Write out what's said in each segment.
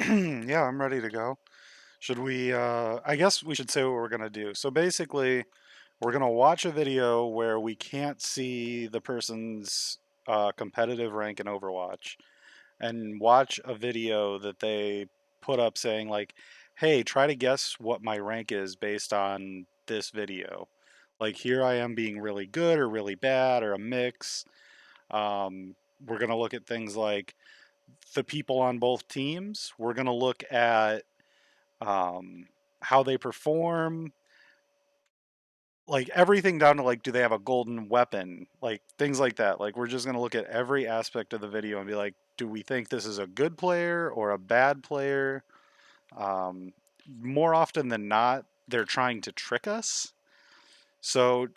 Yeah, I'm ready to go. Should we, I guess we should say what we're gonna do. So basically, we're gonna watch a video where we can't see the person's competitive rank in Overwatch, and watch a video that they put up saying like, "Hey, try to guess what my rank is based on this video." Like here I am being really good or really bad or a mix. We're gonna look at things like the people on both teams. We're gonna look at um, how they perform, like everything down to like, do they have a golden weapon, like things like that. Like we're just gonna look at every aspect of the video and be like, do we think this is a good player or a bad player? Um, More often than not, they're trying to trick us. So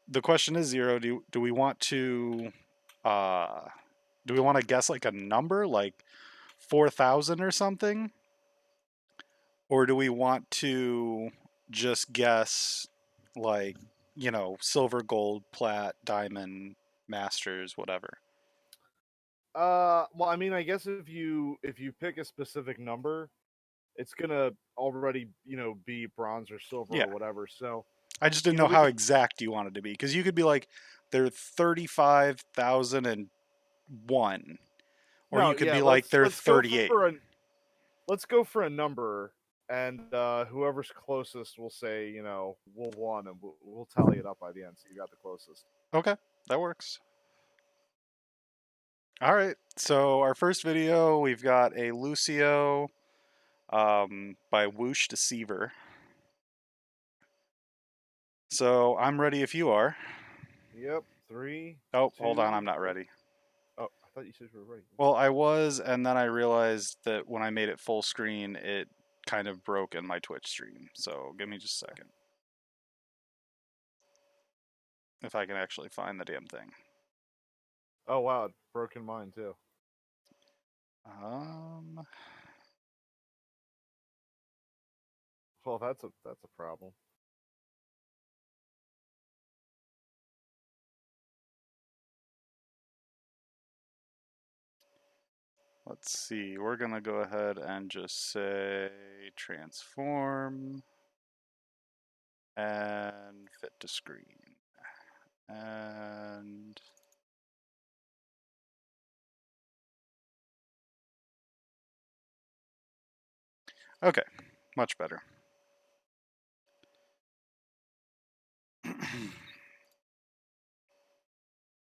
the question is zero. Do we want to uh, do we want to guess like a number, like 4,000 or something, or do we want to just guess like, silver, gold, plat, diamond, masters, whatever? Well, I mean, I guess if you pick a specific number, it's gonna already be bronze or silver Yeah, or whatever. So I just didn't know we how could. exact you wanted to be, because you could be like, they're 35,001, or No, you could yeah, be like, they're let's go 38. for a let's go for a number, and whoever's closest will say we'll won, and we'll tally it up by the end. So you got the closest. Okay, that works. All right, so our first video, we've got a Lucio by Whoosh Deceiver. So I'm ready if you are. Yep, three, Oh, hold on, I'm two. not ready. Oh, I thought you said you were ready. Well, I was, and then I realized that when I made it full screen, it kind of broke in my Twitch stream. So give me just a second. If I can actually find the damn thing. Oh wow, broken mine too. Um, Well, that's a problem. let's see. We're gonna go ahead and just say transform and fit to screen. And okay, much better.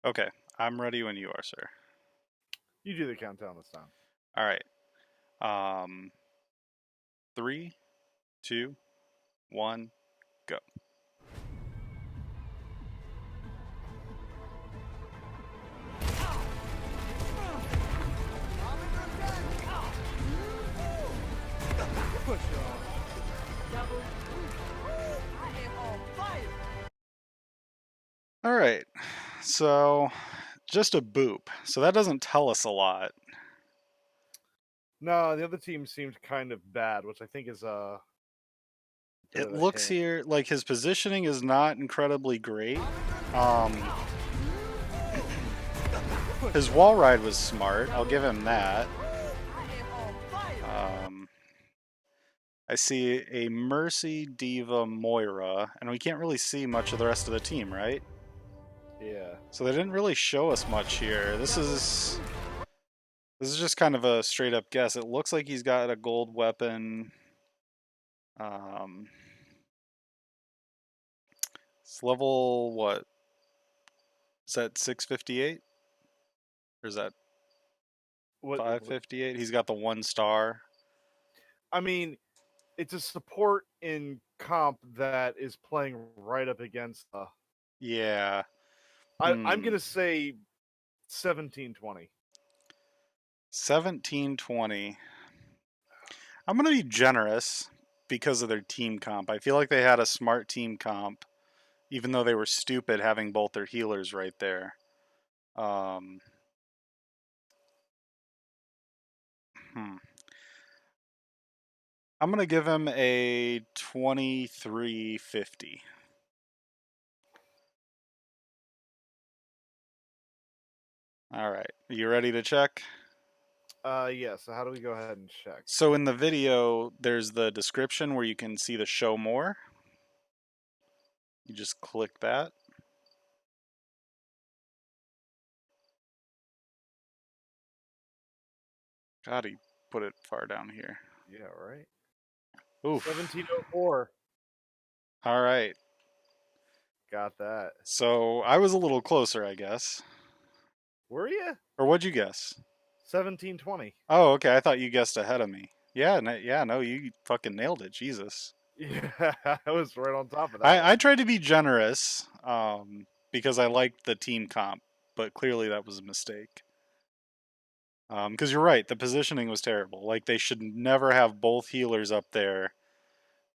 Okay, I'm ready when you are, sir. You do the countdown this time. All right. Um, three, two, one, go. Push it on. All right. So just a boop. So that doesn't tell us a lot. No, the other team seemed kind of bad, which I think is a bit It of a looks hint. here like his positioning is not incredibly great. Um, his wall ride was smart. I'll give him that. Um, I see a Mercy, Diva, Moira, and we can't really see much of the rest of the team, right? Yeah. So they didn't really show us much here. This is just kind of a straight up guess. It looks like he's got a gold weapon. Um, it's level what? Is that 658? Or is that What 558? He's got the 1 star. I mean, it's a support in comp that is playing right up against. Yeah. I'm Hmm. gonna say 1720. 1720. I'm going to be generous because of their team comp. I feel like they had a smart team comp, even though they were stupid having both their healers right there. Um, hmm. I'm going to give him a 2350. All right. You ready to check? Yeah, so how do we go ahead and check? So in the video, there's the description where you can see the show more. You just click that. God, he put it far down here. Yeah, right. Oof. 1704. All right. Got that. So I was a little closer, I guess. Were you? Or what'd you guess? 1720. Oh, okay. I thought you guessed ahead of me. Yeah, no, you fucking nailed it. Jesus. Yeah, I was right on top of that I tried to be generous because I liked the team comp, but clearly that was a mistake. Because you're right, the positioning was terrible. Like, they should never have both healers up there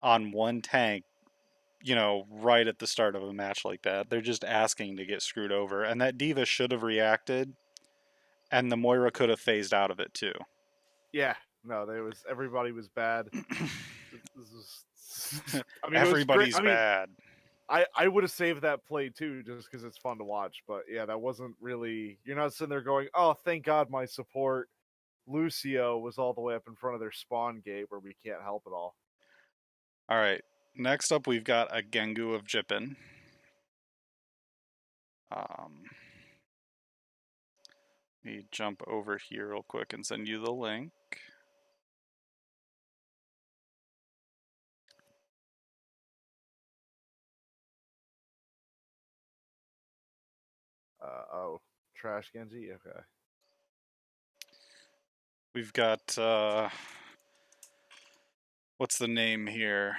on one tank, right at the start of a match like that. They're just asking to get screwed over. And that D.Va should have reacted, and the Moira could have phased out of it too. Yeah, no, everybody was bad. This was, I mean, Everybody's it was great. bad. I would have saved that play too, just because it's fun to watch. But yeah, that wasn't really. You're not sitting there going, "Oh, thank God my support Lucio was all the way up in front of their spawn gate where we can't help at all." All right. Next up, we've got a Gengu of Jippin. Let me jump over here real quick and send you the link. Oh, Trash Genji. Okay. We've got what's the name here?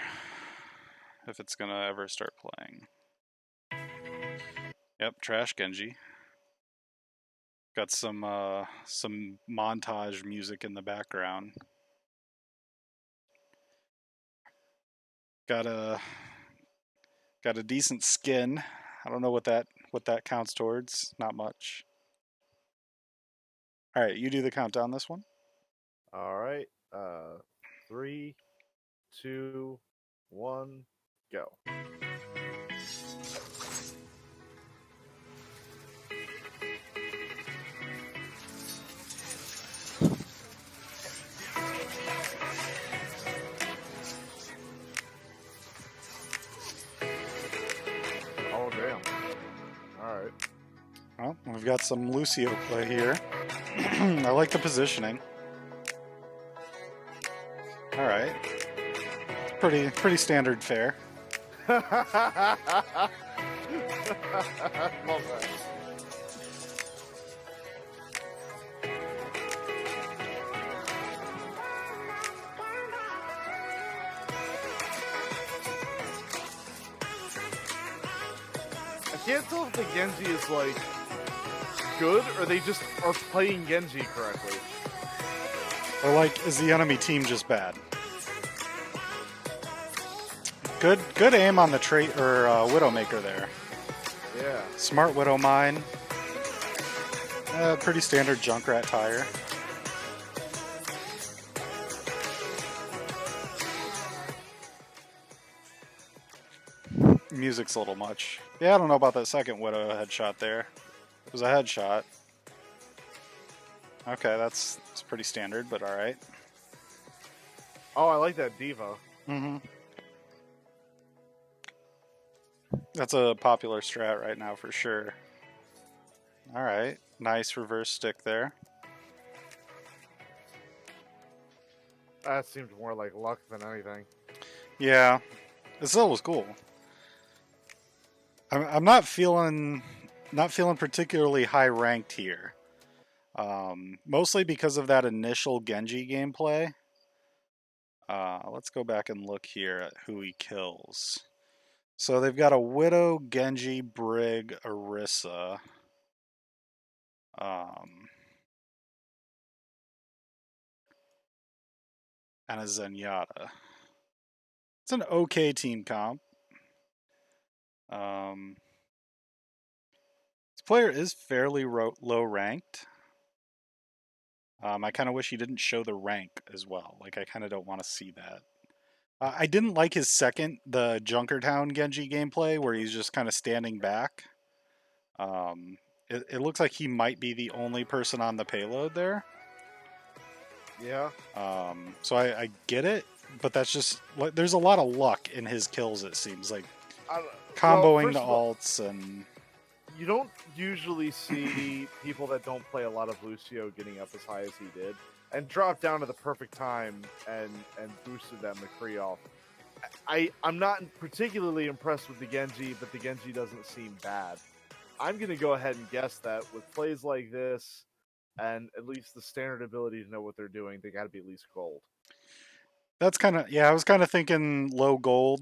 If it's gonna ever start playing. Yep, Trash Genji. Got some montage music in the background. Got a decent skin. I don't know what that counts towards. Not much. All right, you do the countdown this one. All right. 3, 2, 1, go. Oh damn! All right. Well, we've got some Lucio play here. I like the positioning. All right, pretty standard fare. Love that. I can't tell if the Genji is like good or they just are playing Genji correctly. Or like, is the enemy team just bad? Good aim on the trait or Widowmaker there. Yeah. Smart Widow mine. Pretty standard Junkrat tire. Music's a little much. Yeah, I don't know about that second Widow headshot there. It was a headshot. Okay, that's pretty standard, but alright. Oh, I like that D.Va. Mm-hmm. That's a popular strat right now for sure. Alright, nice reverse stick there. That seemed more like luck than anything. Yeah, it still was cool. I'm not feeling particularly high ranked here. Mostly because of that initial Genji gameplay. Let's go back and look here at who he kills. So they've got a Widow, Genji, Brig, Orisa. And a Zenyatta. It's an okay team comp. This player is fairly low ranked. I kind of wish he didn't show the rank as well. Like, I kind of don't want to see that. I didn't like his the Junkertown Genji gameplay, where he's just kind of standing back. It looks like he might be the only person on the payload there. Yeah. So I get it, but that's just like there's a lot of luck in his kills. It seems like Well, comboing the first of all, alts and you don't usually see people that don't play a lot of Lucio getting up as high as he did and drop down to the perfect time and boosted that McCree off. I'm not particularly impressed with the Genji, but the Genji doesn't seem bad. I'm going to go ahead and guess that with plays like this and at least the standard ability to know what they're doing, they got to be at least gold. that's kind of yeah. I was kind of thinking low gold,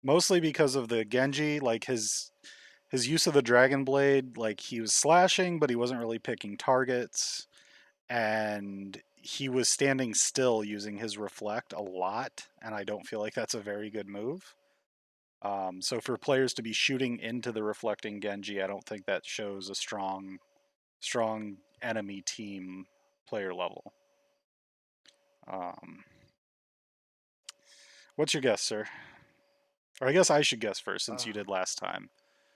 mostly because of the Genji, like his use of the Dragon Blade. Like he was slashing, but he wasn't really picking targets, and he was standing still using his reflect a lot, and I don't feel like that's a very good move. So for players to be shooting into the reflecting Genji, I don't think that shows a strong enemy team player level. Um, what's your guess, sir? Or I guess I should guess first since you did last time.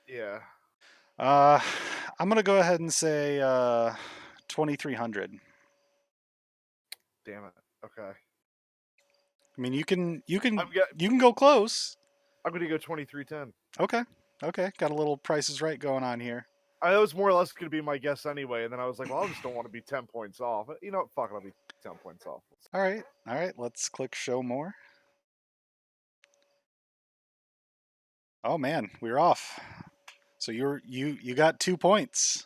Yeah. Uh, I'm gonna go ahead and say 2300. Damn it. Okay. I mean, I'm get, you can go close. I'm going to go 2310. Okay, okay, got a little Price is Right going on here. I was more or less going to be my guess anyway, and then I was like, well, I just don't want to be 10 points off. You know what? Fuck it, I'll be 10 points off. All right. Let's click show more. Oh man, we're off. So you got 2 points.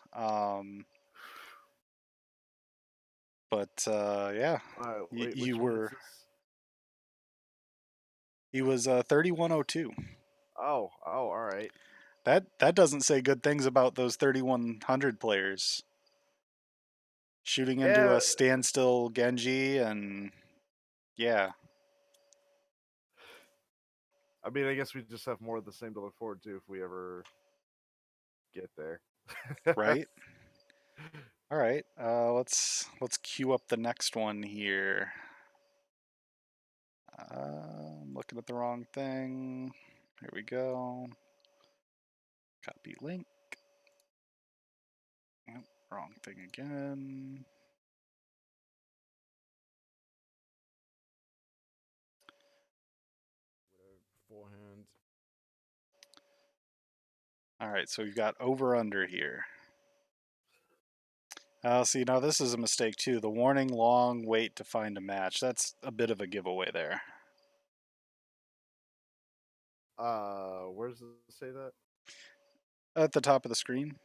But yeah, Wait, you which one were is this? he was 3102. All right. That doesn't say good things about those 3100 players shooting into Yeah, a standstill Genji and yeah, I mean, I guess we just have more of the same to look forward to if we ever get there. right. All right, let's queue up the next one here. I'm looking at the wrong thing. Here we go. Copy link. Yep, wrong thing again. Beforehand. All right, so we've got over under here. See, now this is a mistake too. The warning long wait to find a match. That's a bit of a giveaway there. Where does it say that? At the top of the screen.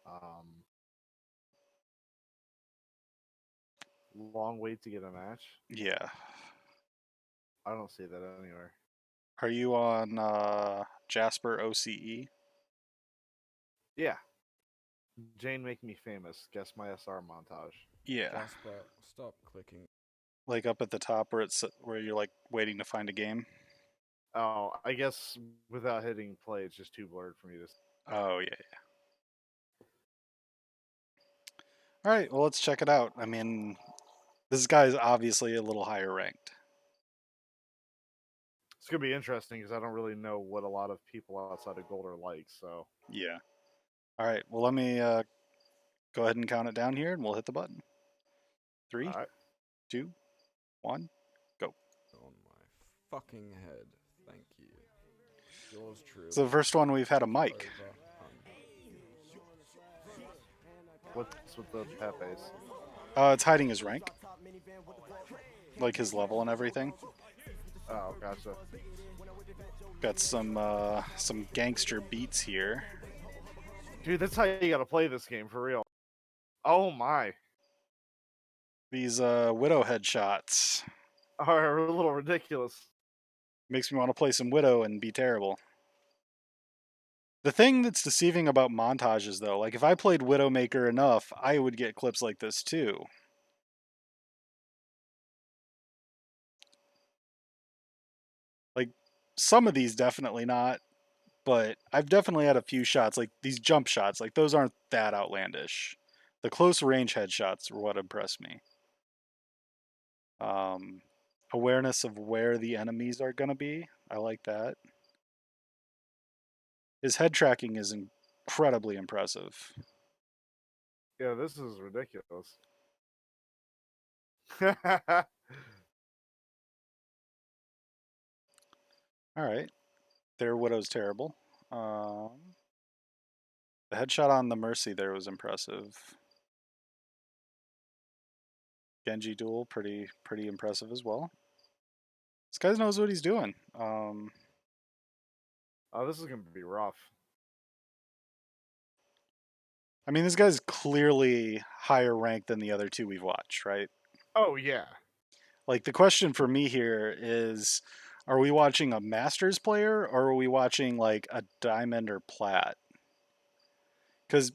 Um, long wait to get a match. Yeah. I don't see that anywhere. Are you on Jasper OCE? Yeah, Jane make me famous. Guess my SR montage. Yeah. Jasper, stop clicking. Like up at the top where it's where you're like waiting to find a game. Oh, I guess without hitting play, it's just too blurred for me to. Oh yeah. All right, well let's check it out. I mean, this guy's obviously a little higher ranked. It's gonna be interesting because I don't really know what a lot of people outside of gold are like. So Yeah. All right, well let me go ahead and count it down here and we'll hit the button. 3, all right. 2, 1, go. On my fucking head. Thank you. Yours truly. It's the first one we've had a mic. Over What's with the Pepe's? It's hiding his rank, like his level and everything. Oh, gotcha. Got some gangster beats here. Dude, that's how you gotta play this game for real. Oh my, These Widow headshots are a little ridiculous. makes me want to play some Widow and be terrible. The thing that's deceiving about montages, though, like if I played Widowmaker enough, I would get clips like this too. Like some of these definitely not, but I've definitely had a few shots like these jump shots. Like those aren't that outlandish. The close range headshots are what impressed me. Um, awareness of where the enemies are gonna be. I like that. His head tracking isn't incredibly impressive. Yeah, this is ridiculous. All right, their Widow's terrible. The headshot on the Mercy there was impressive. Genji duel, pretty impressive as well. This guy knows what he's doing. Oh, this is gonna be rough. I mean, this guy's clearly higher ranked than the other two we've watched, right? Oh yeah. Like the question for me here is, are we watching a Masters player or are we watching like a Diamond or Plat? Because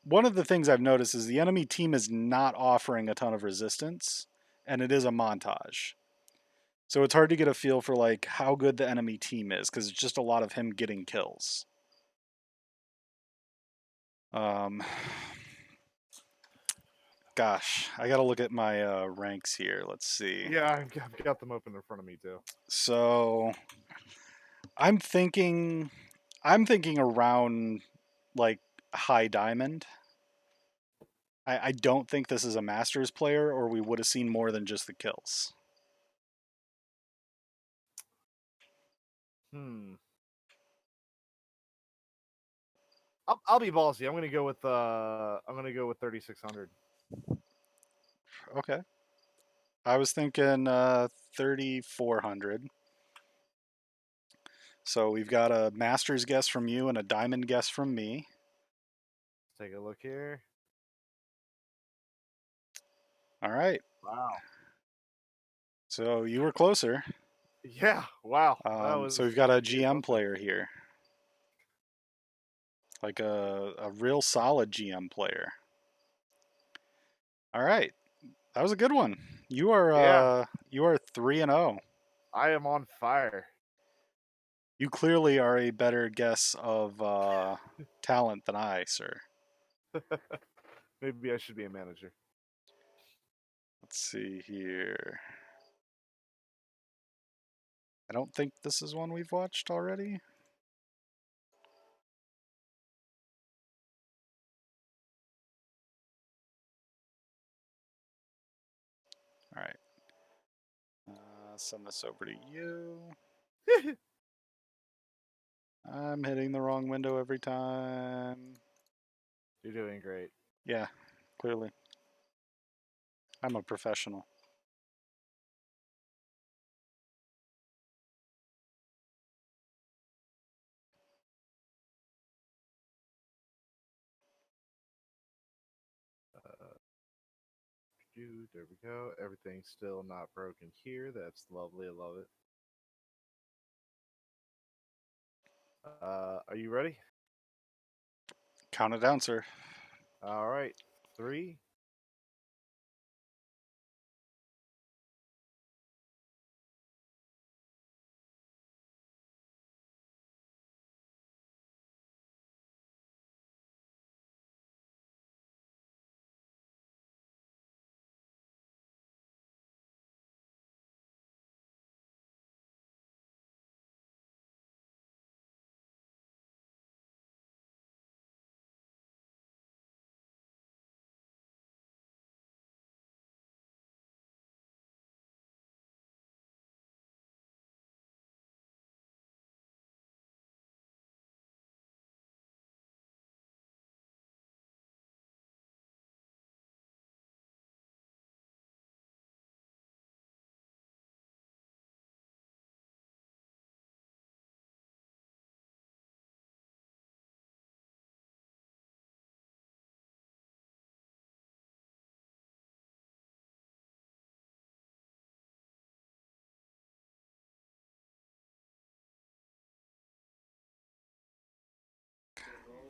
one of the things I've noticed is the enemy team is not offering a ton of resistance, and it is a montage. So it's hard to get a feel for like how good the enemy team is because it's just a lot of him getting kills. Um, gosh, I gotta look at my ranks here. Let's see. Yeah, I've got them open in front of me too. So I'm thinking around like high diamond. I don't think this is a Masters player, or we would have seen more than just the kills. I'll be ballsy. I'm gonna go with 3600. Okay. I was thinking 3,400. So we've got a Masters guess from you and a Diamond guess from me. Let's take a look here. All right. Wow. So you were closer. Yeah. Wow. That was So we've got a yeah, GM player here. Like a real solid GM player. All right. That was a good one. You are Yeah. 3-0. I am on fire. You clearly are a better guess of talent than I, sir. Maybe I should be a manager. Let's see here. I don't think this is one we've watched already. All right. Send this over to you. I'm hitting the wrong window every time. You're doing great. Yeah, clearly. I'm a professional. There we go. Everything's still not broken here. That's lovely. I love it. Are you ready? Count it down, sir. All right. 3,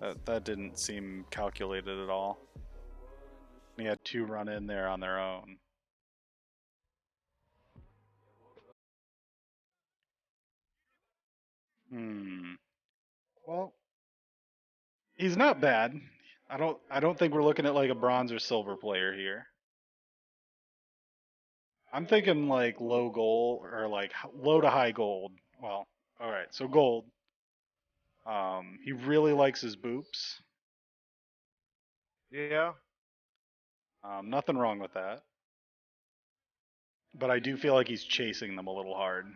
That didn't seem calculated at all. He had 2 run in there on their own. Well, he's not bad. I don't think we're looking at like a bronze or silver player here. I'm thinking like low gold or like low to high gold. Well, all right, so gold. He really likes his boops. Yeah. Nothing wrong with that. But I do feel like he's chasing them a little hard.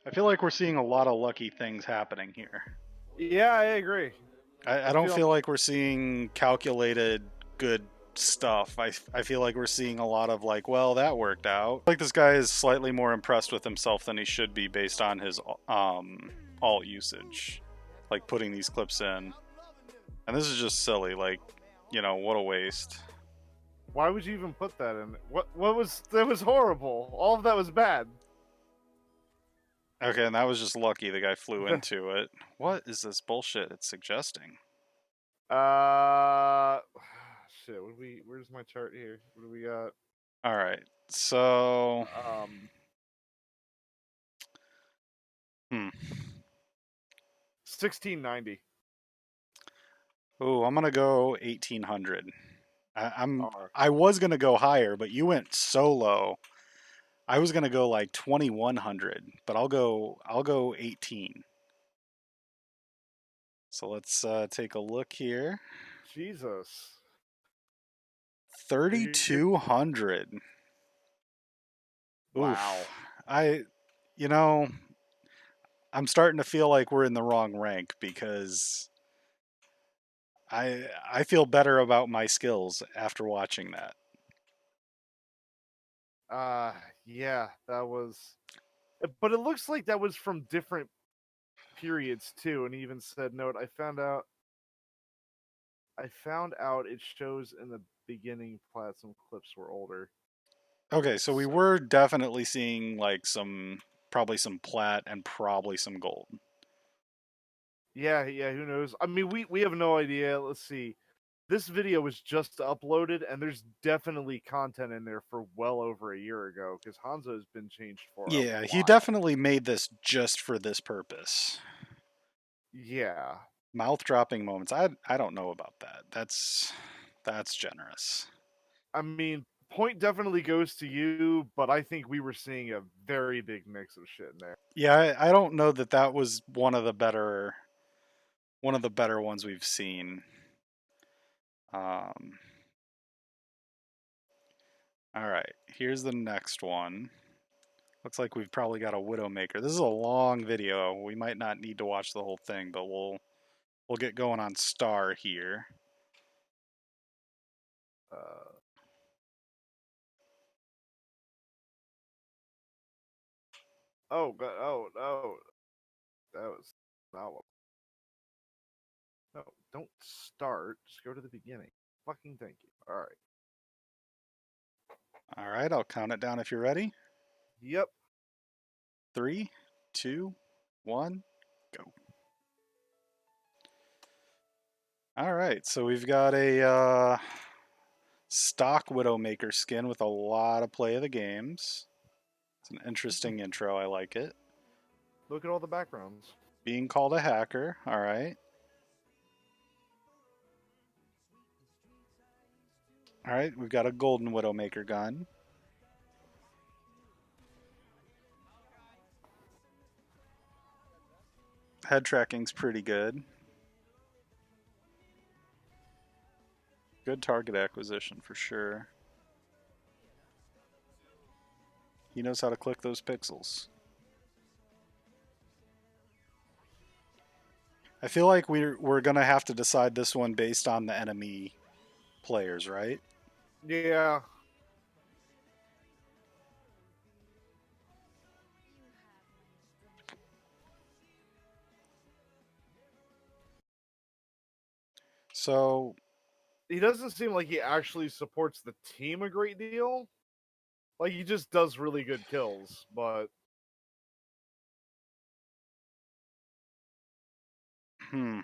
I feel like we're seeing a lot of lucky things happening here. Yeah, I agree. I don't feel like we're seeing calculated good stuff. I feel like we're seeing a lot of like, well, that worked out. Like this guy is slightly more impressed with himself than he should be based on his alt usage. Like putting these clips in. And this is just silly, like, you know, what a waste. Why would you even put that in? What was that was horrible. All of that was bad. Okay, and that was just lucky the guy flew into it. What is this bullshit it's suggesting? Shit, where's my chart here? What do we got? Alright, so 1690. Ooh, I'm gonna go 1800. Alright. I was gonna go higher, but you went so low. I was gonna go like 2100, but I'll go 18. So let's take a look here. Jesus. 3200. Wow. Oof. You know, I'm starting to feel like we're in the wrong rank because I feel better about my skills after watching that. Yeah, that was. But it looks like that was from different periods too. And he even said, "Note, I found out it shows in the beginning some clips were older." Okay, so we were definitely seeing like probably some plat and probably some gold. Yeah, who knows? I mean, we have no idea. Let's see. This video was just uploaded, and there's definitely content in there for well over a year ago because Hanzo has been changed for a Yeah, he while. definitely made this just for this purpose. Yeah. Mouth dropping moments. I don't know about that. That's generous. I mean, point definitely goes to you, but I think we were seeing a very big mix of shit in there. Yeah, I don't know that was one of the better ones we've seen. All right, here's the next one. Looks like we've probably got a Widowmaker. This is a long video. We might not need to watch the whole thing, but we'll get going on Star here. Oh, no. That was not what. No, don't start. Just go to the beginning. Fucking thank you. All right. All right, I'll count it down if you're ready. Yep. 3, 2, 1, go. All right, so we've got a stock Widowmaker skin with a lot of play of the games. It's an interesting intro. I like it. Look at all the backgrounds. Being called a hacker. All right. All right, we've got a golden Widowmaker gun. Head tracking's pretty good. Good target acquisition for sure. He knows how to click those pixels. I feel like we're gonna have to decide this one based on the enemy players, right? Yeah. So he doesn't seem like he actually supports the team a great deal. Like he just does really good kills, but I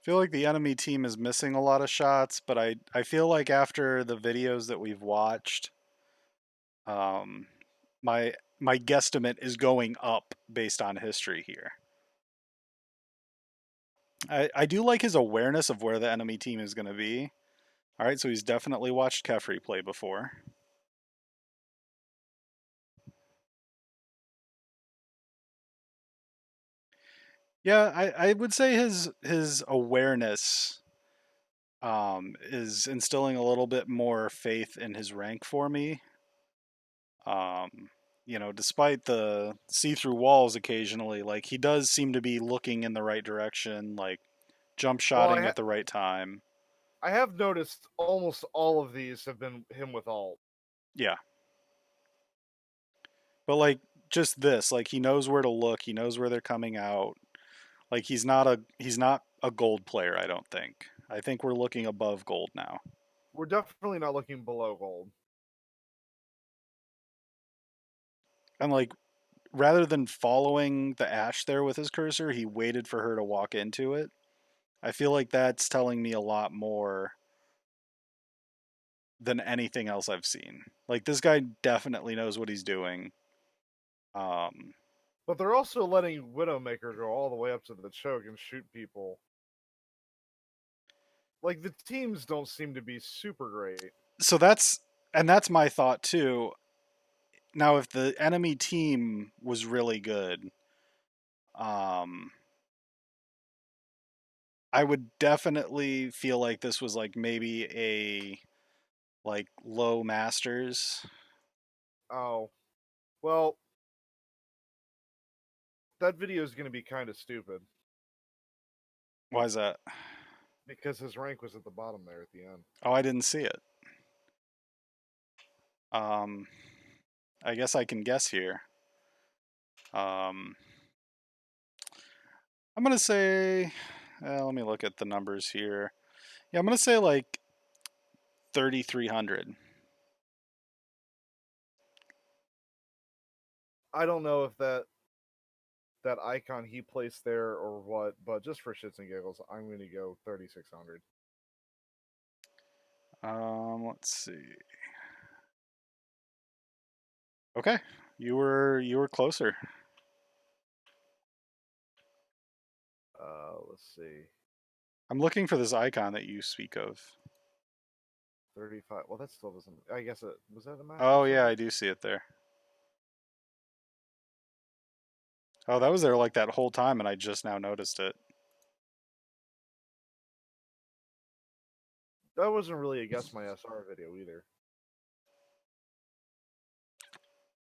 feel like the enemy team is missing a lot of shots, but I feel like after the videos that we've watched, my my guesstimate is going up based on history here. I do like his awareness of where the enemy team is going to be. All right, so he's definitely watched Kefri play before. Yeah, I would say his awareness is instilling a little bit more faith in his rank for me. You know, despite the see-through walls occasionally, like he does seem to be looking in the right direction, like jump Well, shotting at the right time. I have noticed almost all of these have been him with alt. Yeah. But like just this, like he knows where to look, he knows where they're coming out. Like he's not a gold player, I don't think. I think we're looking above gold now. We're definitely not looking below gold. And like rather than following the ash there with his cursor, he waited for her to walk into it. I feel like that's telling me a lot more than anything else I've seen. Like this guy definitely knows what he's doing. But they're also letting Widowmaker go all the way up to the choke and shoot people. Like the teams don't seem to be super great. So that's my thought too. Now if the enemy team was really good, I would definitely feel like this was like maybe a like low masters. Oh. Well, that video is going to be kind of stupid. Why is that? Because his rank was at the bottom there at the end. Oh, I didn't see it. I guess I can guess here. I'm gonna say, let me look at the numbers here. Yeah, I'm gonna say like 3,300. I don't know if that icon he placed there or what, but just for shits and giggles, I'm going to go 3,600. Let's see. Okay, you were closer. Let's see. I'm looking for this icon that you speak of. 35. Well, that still doesn't. I guess it was that a match. Oh yeah, I do see it there. Oh, that was there like that whole time, and I just now noticed it. That wasn't really a Guess My SR video either.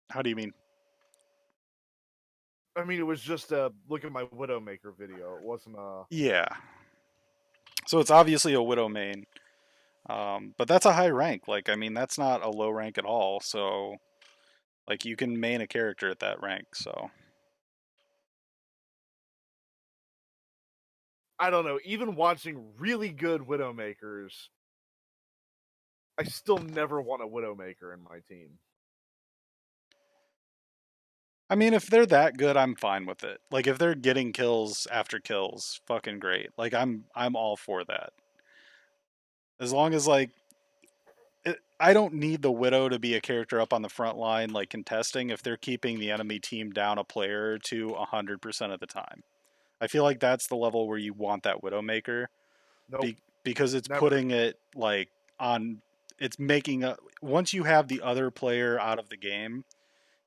How do you mean? I mean, it was just a look at my Widowmaker video. It wasn't a. Yeah. So it's obviously a Widow main. But that's a high rank. Like, I mean, that's not a low rank at all. So, like, you can main a character at that rank. So, I don't know. Even watching really good Widowmakers, I still never want a Widowmaker in my team. I mean, if they're that good, I'm fine with it. Like, if they're getting kills after kills, fucking great. Like, I'm all for that. As long as like, I don't need the Widow to be a character up on the front line, like contesting. If they're keeping the enemy team down a player to 100% of the time. I feel like that's the level where you want that Widowmaker, Nope. because it's Never. putting it like on. It's making a once you have the other player out of the game,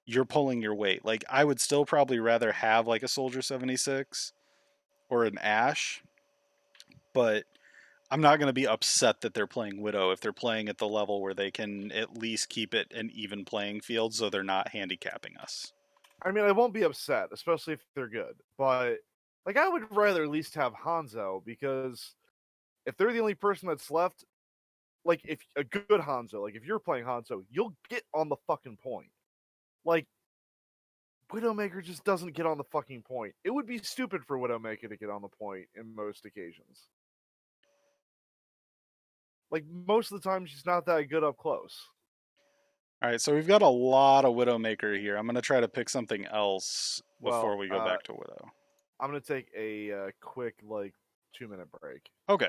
you're pulling your weight. Like I would still probably rather have like a Soldier 76 or an Ash, but I'm not going to be upset that they're playing Widow if they're playing at the level where they can at least keep it an even playing field so they're not handicapping us. I mean, I won't be upset, especially if they're good. But like, I would rather at least have Hanzo, because if they're the only person that's left, like if a good Hanzo, like if you're playing Hanzo, you'll get on the fucking point. Like Widowmaker just doesn't get on the fucking point. It would be stupid for Widowmaker to get on the point in most occasions. Like most of the time, she's not that good up close. All right, so we've got a lot of Widowmaker here. I'm going to try to pick something else before we go back to Widow. I'm gonna take a quick like 2-minute break. Okay.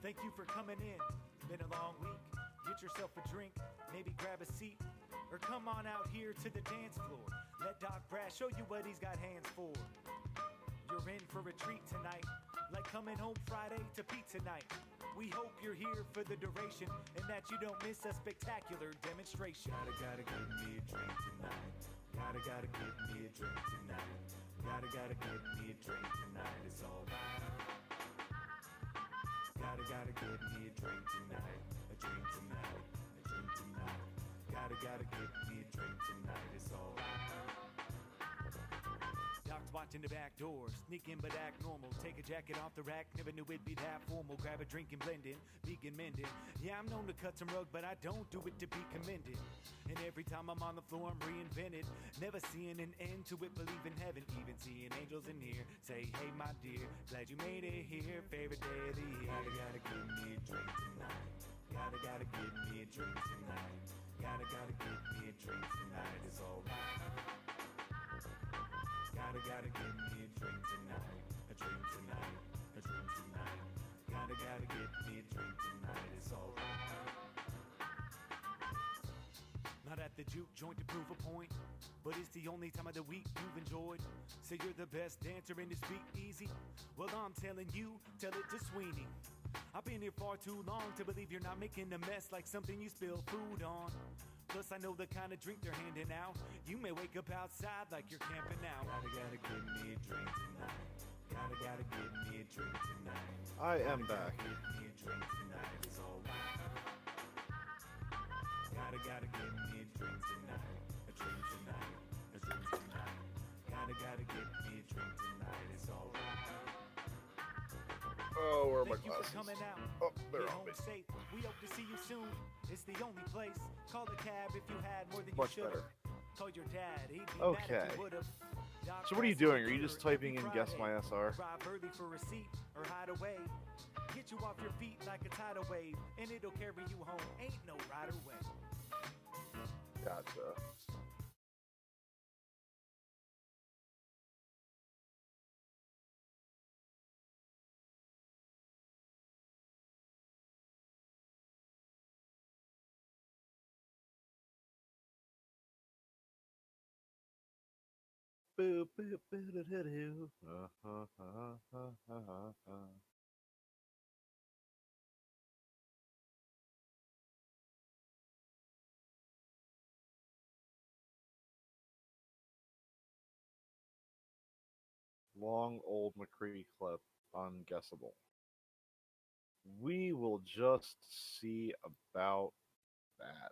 Thank you for coming in. Been a long week. Get yourself a drink, maybe grab a seat, or come on out here to the dance floor. Let Doc Brass show you what he's got hands for. You're in for a treat tonight, like coming home Friday to pizza night. We hope you're here for the duration and that you don't miss a spectacular demonstration. Gotta get me a drink tonight. Gotta get me a drink tonight. Gotta get me a drink tonight. It's alright. Gotta get me a drink tonight. A drink tonight. A drink tonight. Gotta get me a drink tonight. It's alright. Doc's watching the back door, sneak in but act normal. Take a jacket off the rack, never knew it'd be that formal. Grab a drink and blend in, vegan mending. Yeah, I'm known to cut some rug, but I don't do it to be commended. And every time I'm on the floor, I'm reinvented. Never seeing an end to it, believe in heaven. Even seeing angels in here. Say, hey, my dear, glad you made it here. Favorite day of the year. Gotta get me a drink tonight. Gotta get me a drink tonight. Gotta get me a drink tonight. It's alright. Gotta get me a drink tonight. A drink tonight. A drink tonight. Gotta get me a drink tonight. It's alright. Not at the juke joint to prove a point, but it's the only time of the week you've enjoyed. Say you're the best dancer in this speakeasy. Well, I'm telling you, tell it to Sweeney. I've been here far too long to believe you're not making a mess like something you spill food on. Plus, I know the kind of drink they're handing out. You may wake up outside like you're camping out. Gotta get me a drink tonight. Gotta get me a drink tonight. I am back. Get me a drink tonight. It's alright. Gotta get me a drink tonight. A drink tonight. A drink tonight. Gotta get me a drink tonight. It's alright. Oh, where are my Thank you for glasses? coming out. Oh, they're Get on home me. safe. We hope to see you soon. It's the only place. Call a cab if you had more than Much you should. better. Call your dad. He'd be Okay. mad if you would've. So what are you doing? Are you just typing in guess my SR? Arrive early for a seat or hide away. Get you off your feet like a tidal wave, and it'll carry you home. Ain't no right away. Gotcha. Boop, boop, boop, doo, doo, doo. Long old McCree clip, unguessable. We will just see about that.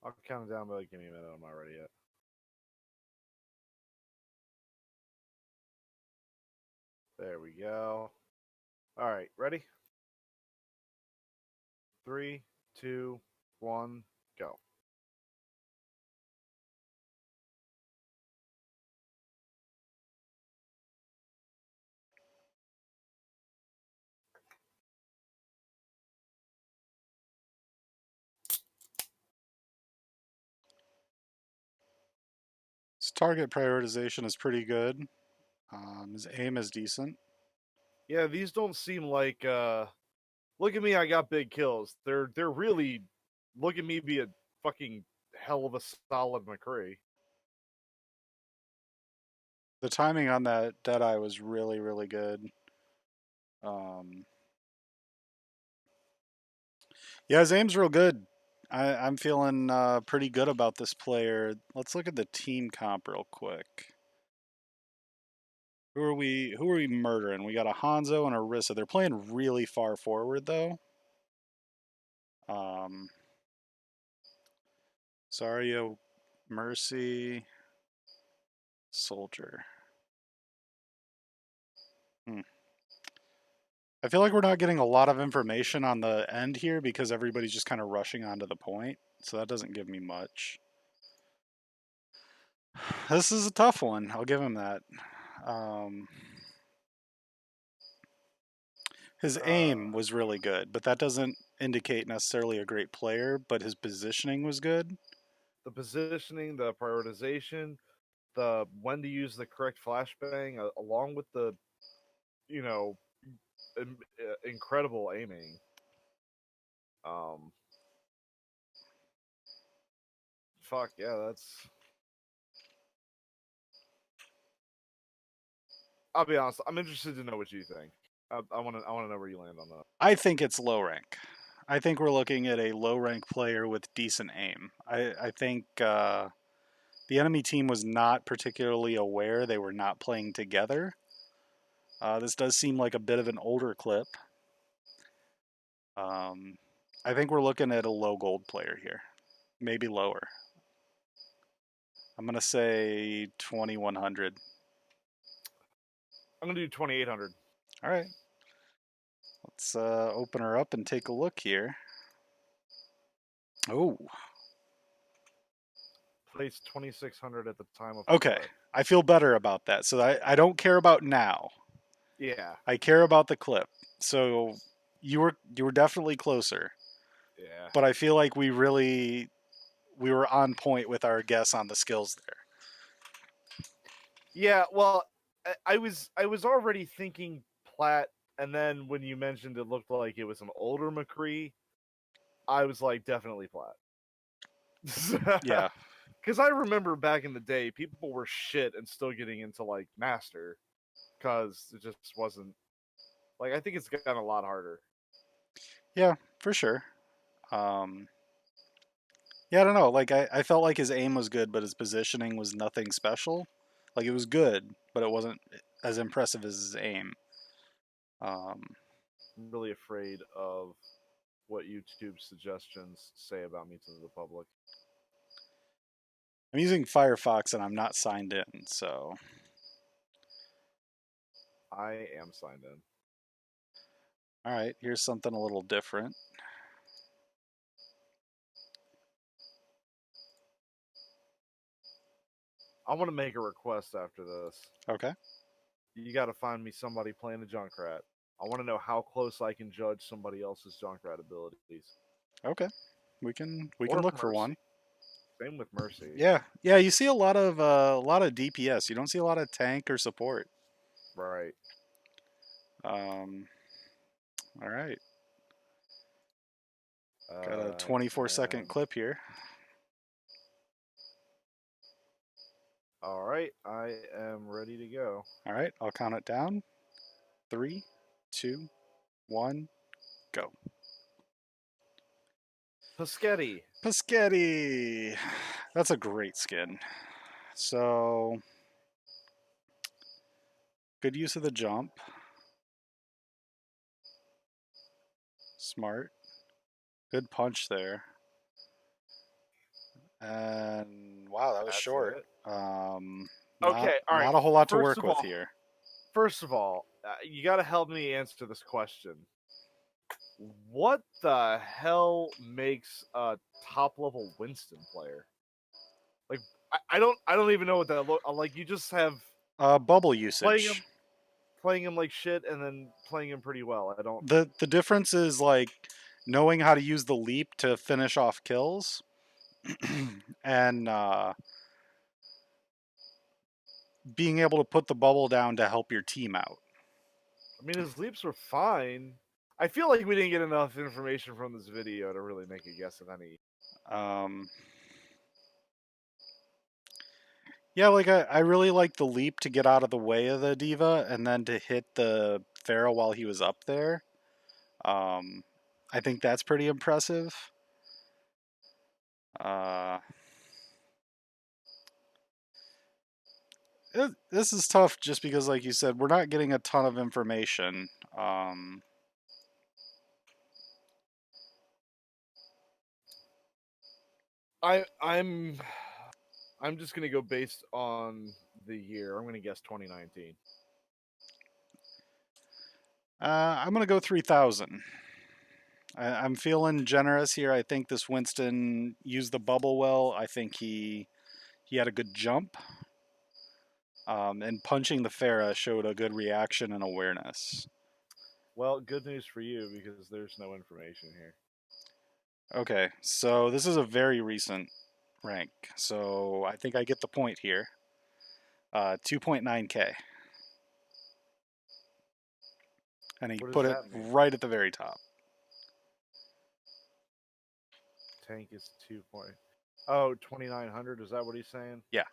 I'll count it down, but give me a minute. I'm not ready yet. There we go. All right, ready? 3, 2, 1, go. His target prioritization is pretty good. His aim is decent. Yeah, these don't seem like look at me, I got big kills. They're really look at me be a fucking hell of a solid McCree. The timing on that Deadeye was really, really good. Yeah, his aim's real good. I'm feeling pretty good about this player. Let's look at the team comp real quick. Who are we murdering? We got a Hanzo and a Rissa. They're playing really far forward though. Zarya, Mercy, Soldier. I feel like we're not getting a lot of information on the end here because everybody's just kind of rushing onto the point. So that doesn't give me much. This is a tough one. I'll give him that. His aim was really good, but that doesn't indicate necessarily a great player, but his positioning was good. The positioning, the prioritization, the when to use the correct flashbang, along with the, you know, incredible aiming. Fuck yeah, that's. I'll be honest. I'm interested to know what you think. I want to know where you land on that. I think it's low rank. I think we're looking at a low rank player with decent aim. I think the enemy team was not particularly aware they were not playing together. This does seem like a bit of an older clip. I think we're looking at a low gold player here, maybe lower. I'm gonna say 2100. I'm gonna do 2800. All right. Let's open her up and take a look here. Oh, Placed 2600 at the time of. okay. Play. I feel better about that. So I don't care about now. Yeah. I care about the clip. So you were definitely closer. Yeah. But I feel like we were on point with our guess on the skills there. Yeah. Well, I was already thinking Platt, and then when you mentioned it looked like it was an older McCree, I was like, definitely Platt. Yeah. Because I remember back in the day, people were shit and still getting into like Master, because it just wasn't. Like, I think it's gotten a lot harder. Yeah, for sure. Yeah, I don't know. Like I felt like his aim was good, but his positioning was nothing special. Like it was good, but it wasn't as impressive as his aim. I'm really afraid of what YouTube suggestions say about me to the public. I'm using Firefox and I'm not signed in, so I am signed in. all right, here's something a little different. I want to make a request after this. Okay. You got to find me somebody playing the Junkrat. I want to know how close I can judge somebody else's Junkrat abilities. Okay. We can Or look for Mercy. one. Same with Mercy. Yeah. Yeah, you see a lot of DPS. You don't see a lot of tank or support. Right. All right. Got a 24-second clip here. All right, I am ready to go. All right, I'll count it down. 3, 2, 1, go. Paschetti. Paschetti. That's a great skin. So, good use of the jump. Smart. Good punch there. And wow, that was That's short. it. Okay, all right. Not a whole lot to First work of with all- here. First of all, you got to help me answer this question. What the hell makes a top level Winston player? Like, I don't even know what that look like. You just have Bubble usage. playing him like shit and then playing him pretty well. I don't. The difference is like knowing how to use the leap to finish off kills, and being able to put the bubble down to help your team out. I mean, his leaps were fine. I feel like we didn't get enough information from this video to really make a guess of any. Yeah, like I really like the leap to get out of the way of the D.Va and then to hit the Pharaoh while he was up there. I think that's pretty impressive. This is tough just because, like you said, we're not getting a ton of information. I'm just gonna go based on the year. I'm gonna guess 2019. I'm gonna go 3,000. I'm feeling generous here. I think this Winston used the bubble well. I think he had a good jump. And punching the Pharah showed a good reaction and awareness. Well, good news for you because there's no information here. Okay, so this is a very recent rank, so I think I get the point here. 2.9k. And he What does put it that mean? right at the very top. Tank is 2 point. Oh, 2,900. Is that what he's saying? Yeah.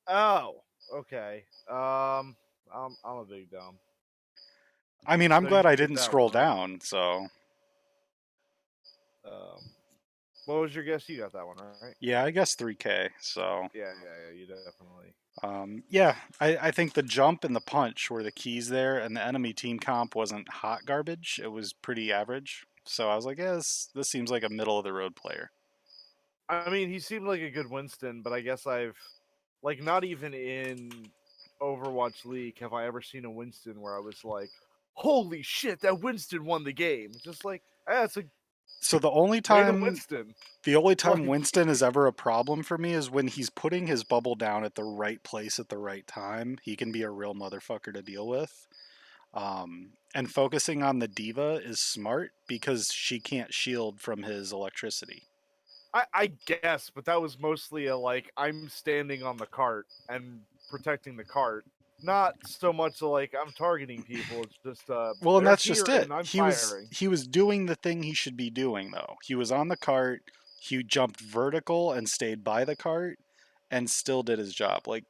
Oh, okay. I'm a big dumb. I mean, I'm So glad you I get didn't that scroll one, right? down, so... What was your guess? You got that one, right? Yeah, I guess 3k, so... Yeah, you definitely. Yeah, I think the jump and the punch were the keys there, and the enemy team comp wasn't hot garbage. It was pretty average. So I was like, yeah, this seems like a middle-of-the-road player. I mean, he seemed like a good Winston, but I guess I've, like, not even in Overwatch League have I ever seen a Winston where I was like, holy shit, that Winston won the game. Just like, it's a So the only way to time Winston. Winston Like- is ever a problem for me is when he's putting his bubble down at the right place at the right time. He can be a real motherfucker to deal with. And focusing on the diva is smart because she can't shield from his electricity. I guess, but that was mostly a like I'm standing on the cart and protecting the cart. Not so much like I'm targeting people. It's just Well, and they're that's just here it. and I'm He was firing. doing the thing he should be doing though. He was on the cart, he jumped vertical and stayed by the cart and still did his job. Like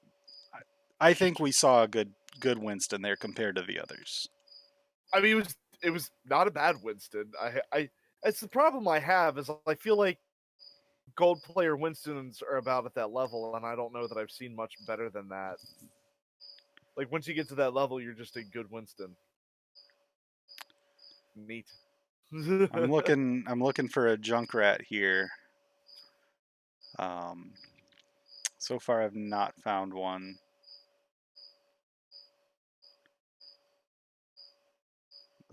I think we saw a good Winston there compared to the others. I mean, it was not a bad Winston. I it's the problem I have is I feel like gold player Winstons are about at that level, and I don't know that I've seen much better than that. Like once you get to that level, you're just a good Winston. Neat. I'm looking for a Junkrat here. So far I've not found one.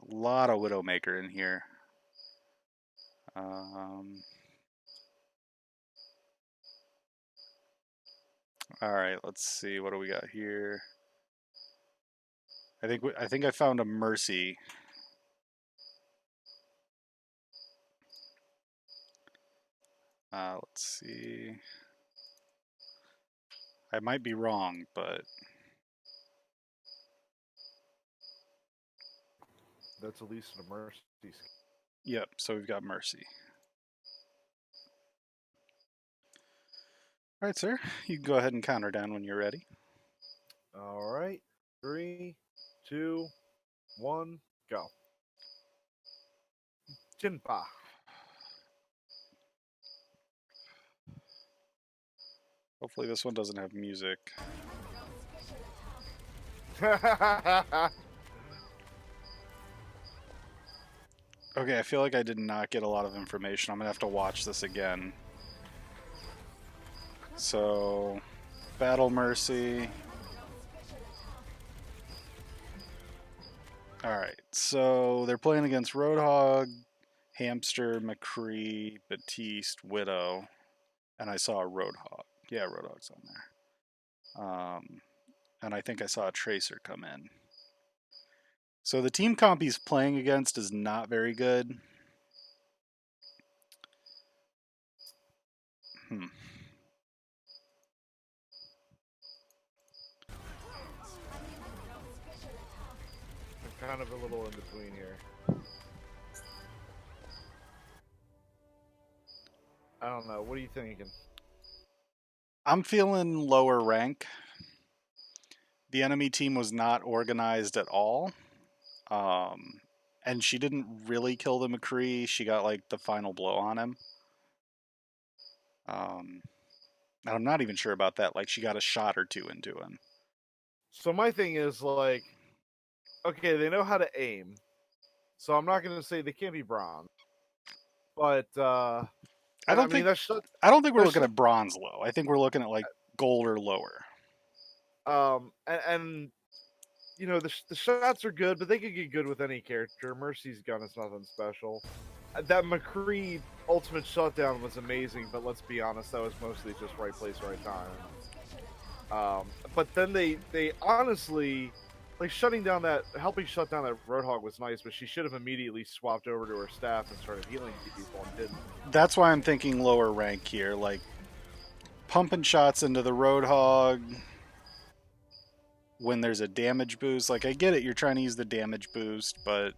A lot of Widowmaker in here. All right, let's see. What do we got here? I think I found a Mercy. Let's see. I might be wrong, but That's at least a mercy. yep. So we've got Mercy. All right, sir. You can go ahead and counter down when you're ready. All right. 3, 2, 1, go. Jinpa. Hopefully this one doesn't have music. Okay, I feel like I did not get a lot of information. I'm gonna have to watch this again. So, Battle Mercy. Alright, so they're playing against Roadhog, Hamster, McCree, Batiste, Widow, and I saw a Roadhog. Yeah, Roadhog's on there. And I think I saw a Tracer come in. So the team comp he's playing against is not very good. I'm kind of a little in between here. I don't know. What are you thinking? I'm feeling lower rank. The enemy team was not organized at all. And she didn't really kill the McCree. She got like the final blow on him. And I'm not even sure about that. Like she got a shot or two into him. So my thing is like, okay, they know how to aim. So I'm not going to say they can't be bronze. But I don't think we're looking at bronze low. I think we're looking at like gold or lower. And you know the shots are good, but they could get good with any character. Mercy's gun is nothing special. That McCree ultimate shutdown was amazing, but let's be honest, that was mostly just right place, right time. But then they honestly, like helping shut down that Roadhog was nice, but she should have immediately swapped over to her staff and started healing people and didn't. That's why I'm thinking lower rank here, like pumping shots into the Roadhog, when there's a damage boost. Like, I get it, you're trying to use the damage boost, but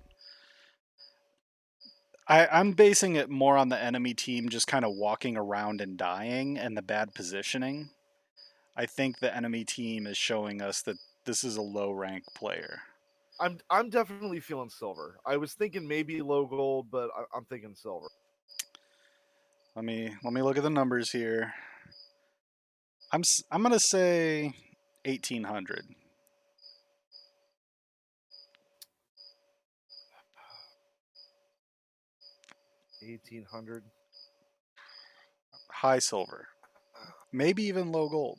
I'm basing it more on the enemy team just kind of walking around and dying and the bad positioning. I think the enemy team is showing us that this is a low rank player. I'm definitely feeling silver. I was thinking maybe low gold, but I'm thinking silver. Let me look at the numbers here. I'm gonna say 1800. 1800. High silver, maybe even low gold.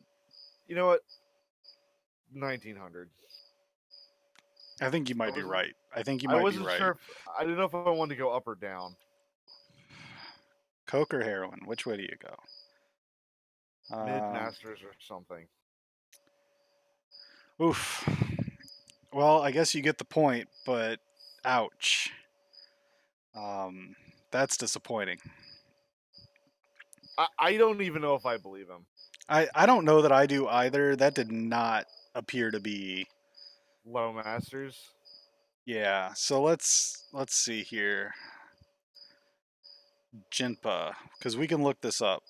You know what? 1900. I think you might be right. I think you might be wasn't right. sure. I didn't know if I wanted to go up or down. Coke or heroin? Which way do you go? Mid masters or something. Oof. Well, I guess you get the point, but ouch. That's disappointing. I don't even know if I believe him. I don't know that I do either. That did not appear to be Low masters. Yeah. So let's see here. Jinpa, because we can look this up.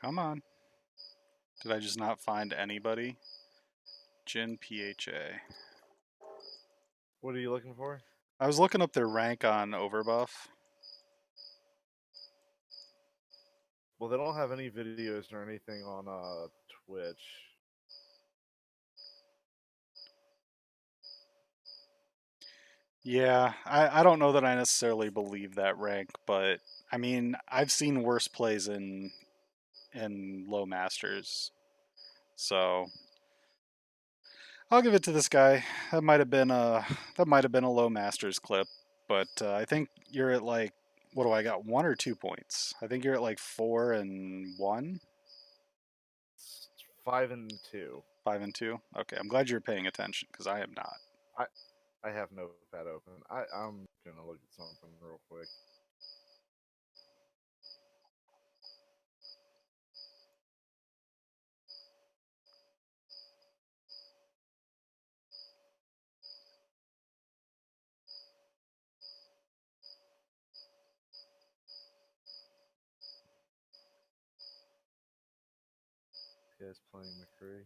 Come on. Did I just not find anybody? Jin PHA. What are you looking for? I was looking up their rank on Overbuff. Well, they don't have any videos or anything on Twitch. Yeah, I don't know that I necessarily believe that rank, but I mean, I've seen worse plays in low masters. So I'll give it to this guy. That might have been a low masters clip, but I think you're at like, what do I got? 1 or 2 points? I think you're at like 4 and 1. 5 and 2. 5 and 2. Okay, I'm glad you're paying attention because I am not. I have Notepad open. I'm gonna look at something real quick. Guys playing McCree.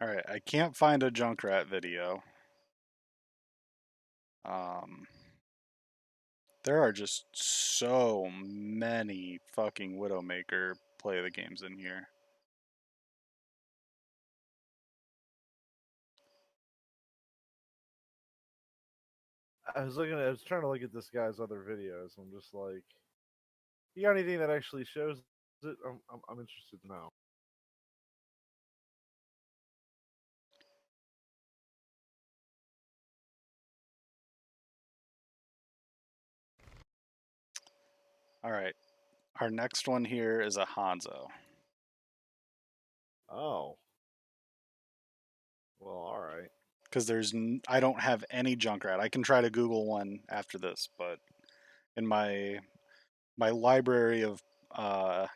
All right, I can't find a Junkrat video. There are just so many fucking Widowmaker play the games in here. I was trying to look at this guy's other videos. I'm just like, you got anything that actually shows it? I'm interested to know. All right, our next one here is a Hanzo. Oh. Well, all right. Because I don't have any Junkrat. I can try to Google one after this, but in my library of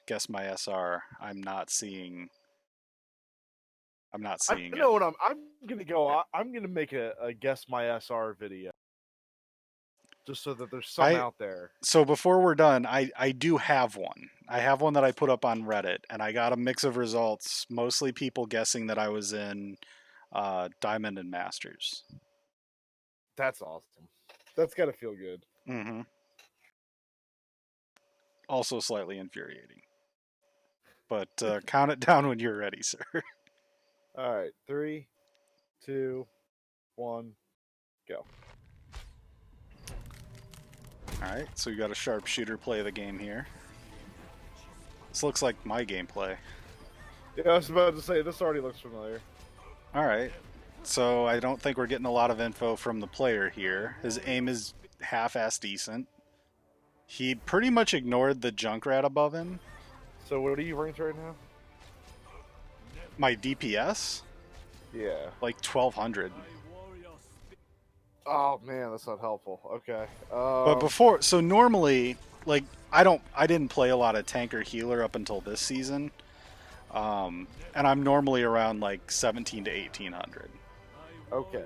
Guess My SR, I'm not seeing. I'm not seeing You know it. what? I'm gonna go. I'm gonna make a Guess My SR video, just so that there's some out there. So before we're done, I do have one. I have one that I put up on Reddit, and I got a mix of results. Mostly people guessing that I was in Diamond and Masters. That's awesome. That's gotta feel good. Mm-hmm. Also slightly infuriating. But count it down when you're ready, sir. All right, 3, 2, 1, go. All right, so we got a sharpshooter play the game here. This looks like my gameplay. Yeah, I was about to say this already looks familiar. All right, so I don't think we're getting a lot of info from the player here. His aim is half-ass decent. He pretty much ignored the Junkrat above him. So what are you ranked right now? My DPS, Yeah. like 1200. Oh man, that's not helpful. Okay. But before, so normally, like I didn't play a lot of tank or healer up until this season, and I'm normally around like 17 to 1800. Okay.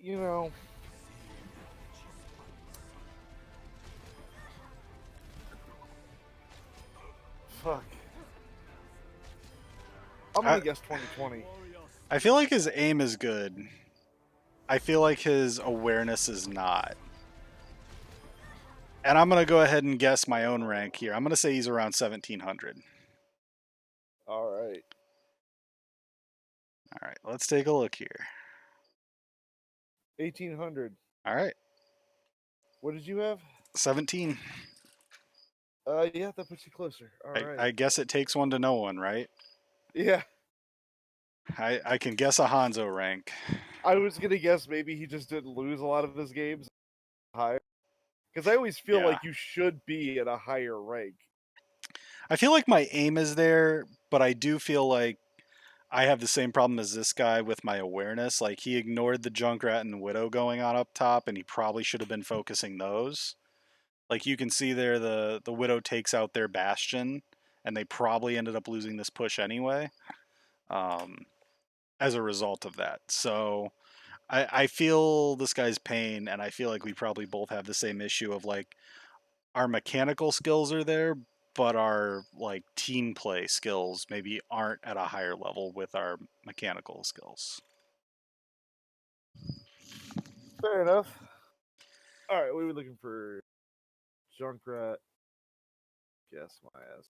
You know. Fuck. I'm gonna guess 2020. I feel like his aim is good. I feel like his awareness is not. And I'm going to go ahead and guess my own rank here. I'm going to say he's around 1700. All right. All right, let's take a look here. 1800. All right, What did you have? 17. Yeah, that puts you closer. All right. I guess it takes one to know one, right? Yeah. I can guess a Hanzo rank. I was gonna guess maybe he just didn't lose a lot of his games higher. Because I always feel Yeah. like you should be at a higher rank. I feel like my aim is there, but I do feel like I have the same problem as this guy with my awareness. Like he ignored the Junkrat and Widow going on up top, and he probably should have been focusing those. Like you can see there, the Widow takes out their Bastion, and they probably ended up losing this push anyway, as a result of that. So I feel this guy's pain, and I feel like we probably both have the same issue of like our mechanical skills are there, but our like team play skills maybe aren't at a higher level with our mechanical skills. Fair enough. All right, we were looking for Junkrat. Guess my ass.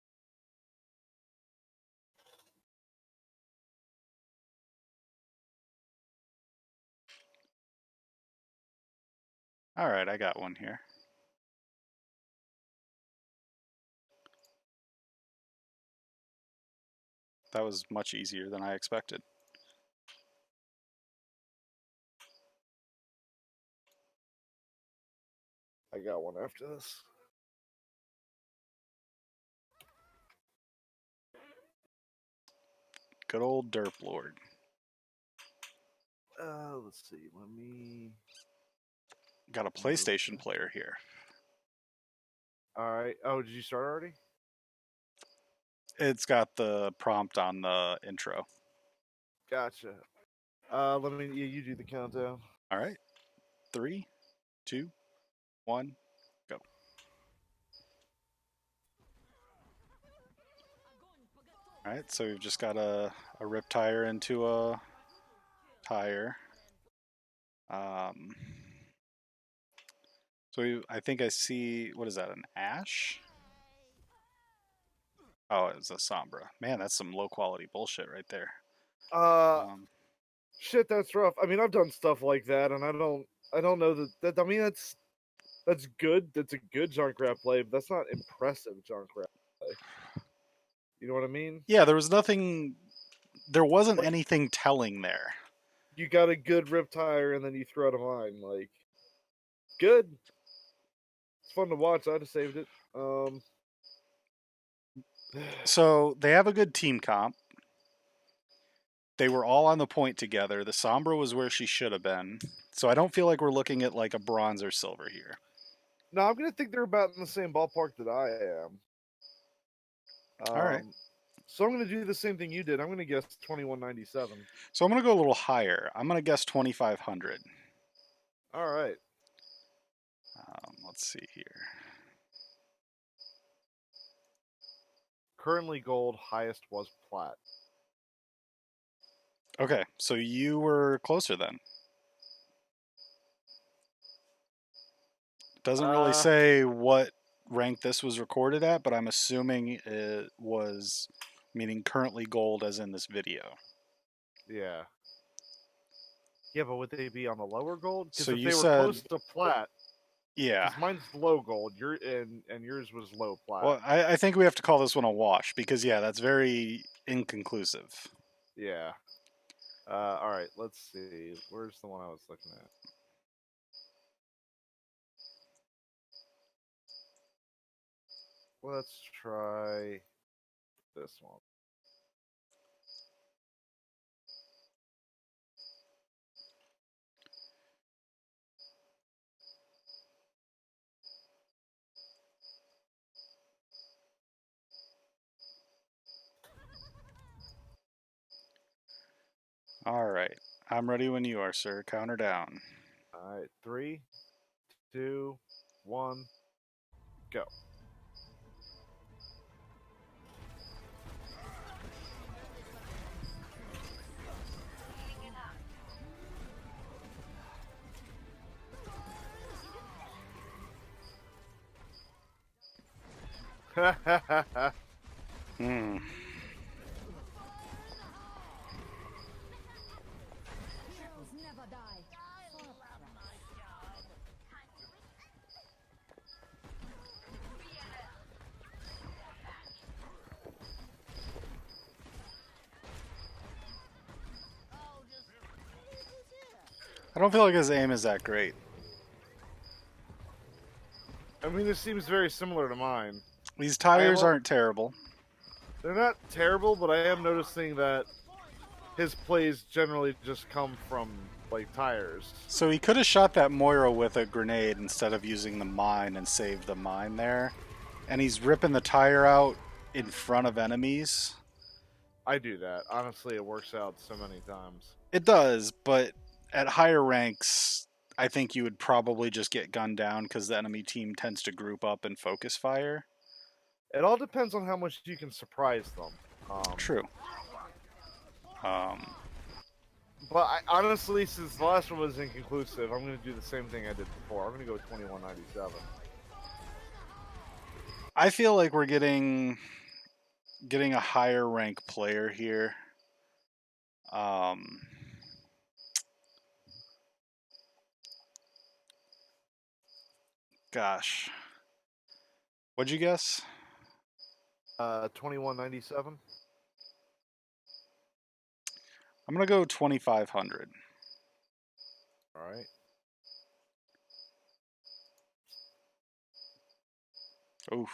All right, I got one here. That was much easier than I expected. I got one after this. Good old Derp Lord. Let's see. Let me. Got a PlayStation player here. All right. Oh, did you start already? It's got the prompt on the intro. Gotcha. Let me. Yeah, you do the countdown. All right. 3, 2, 1, go. All right, so we've just got a rip tire into a tire. So I think I see, what is that, an Ash? Oh, it's a Sombra. Man, that's some low quality bullshit right there. Shit, that's rough. I mean, I've done stuff like that, and I don't know that. I mean, that's good. That's a good Junkrat play, but that's not impressive Junkrat play. You know what I mean? Yeah, there wasn't anything telling there. You got a good rip tire, and then you throw out a mine. Like, good. It's fun to watch. I'd have saved it. So they have a good team comp. They were all on the point together. The Sombra was where she should have been. So I don't feel like we're looking at like a bronze or silver here. No, I'm gonna think they're about in the same ballpark that I am. All right. So I'm gonna do the same thing you did. I'm gonna guess 2197. So I'm going to go a little higher. I'm going to guess 2500. All right. Let's see here. Currently gold. Highest was plat. Okay, so you were closer then. Doesn't really say what rank this was recorded at, but I'm assuming it was meaning currently gold as in this video. Yeah. Yeah, but would they be on the lower gold? Because So if you they were said, close to plat, yeah. 'cause mine's low gold, and yours was low plat. Well, I think we have to call this one a wash because yeah, that's very inconclusive. Yeah. All right. Let's see. Where's the one I was looking at? Let's try this one. All right. I'm ready when you are, sir. Counter down. All right, 3, 2, 1, go. Hmm. Heroes never die. I don't feel like his aim is that great. I mean, this seems very similar to mine. These tires al- aren't terrible. They're not terrible, but I am noticing that his plays generally just come from like tires. So he could have shot that Moira with a grenade instead of using the mine and saved the mine there. And he's ripping the tire out in front of enemies. I do that. Honestly, it works out so many times. It does, but at higher ranks, I think you would probably just get gunned down because the enemy team tends to group up and focus fire. It all depends on how much you can surprise them. True. But honestly, since the last one was inconclusive, I'm going to do the same thing I did before. I'm going to go 2197. I feel like we're getting a higher rank player here. Gosh. What'd you guess? 2197. I'm going to go 2500. All right. Oof.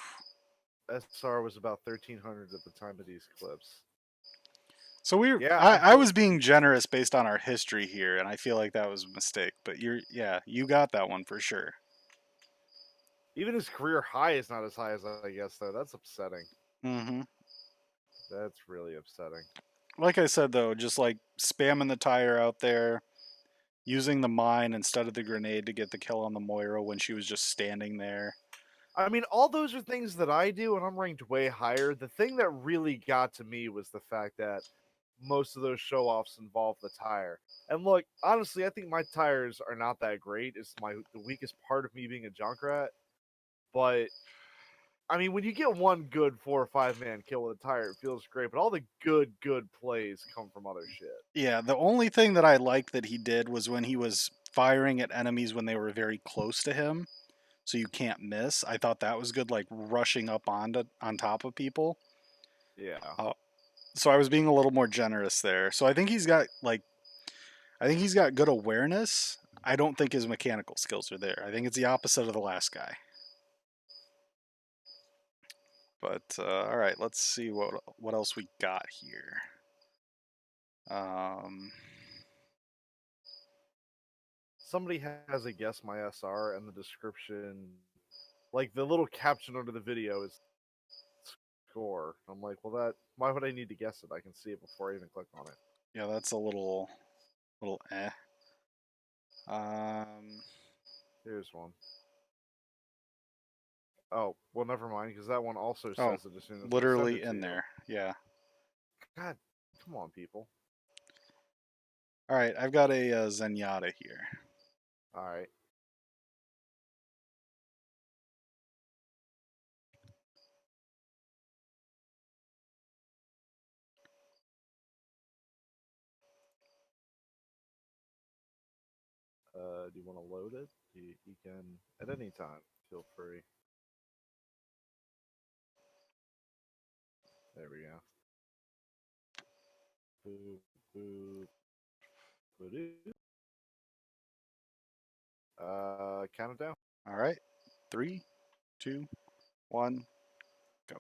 SR was about 1300 at the time of these clips. So Yeah, I was being generous based on our history here, and I feel like that was a mistake. But you got that one for sure. Even his career high is not as high as I guess, though. That's upsetting. Mm-hmm. That's really upsetting. Like I said, though, just like spamming the tire out there, using the mine instead of the grenade to get the kill on the Moira when she was just standing there. I mean, all those are things that I do, and I'm ranked way higher. The thing that really got to me was the fact that most of those show-offs involve the tire. And look, honestly, I think my tires are not that great. It's the weakest part of me being a Junkrat. But I mean, when you get one good 4 or 5 man kill with a tire, it feels great. But all the good plays come from other shit. Yeah, the only thing that I liked that he did was when he was firing at enemies when they were very close to him, so you can't miss. I thought that was good, like rushing up on top of people. Yeah. So I was being a little more generous there. So I think he's got good awareness. I don't think his mechanical skills are there. I think it's the opposite of the last guy. But all right, let's see what else we got here. Somebody has a guess my SR, and the description, like the little caption under the video is score. I'm like, well, why would I need to guess it? I can see it before I even click on it. Yeah, that's a little eh. Here's one. Oh, well, never mind, because that one also says it as soon as I send literally it to in you. there. Yeah. God, come on, people. All right, I've got a Zenyatta here. All right. Do you want to load it? You can at any time. Feel free. There we go. Boop, boop, boop. Count it down. All right, 3, 2, 1, go.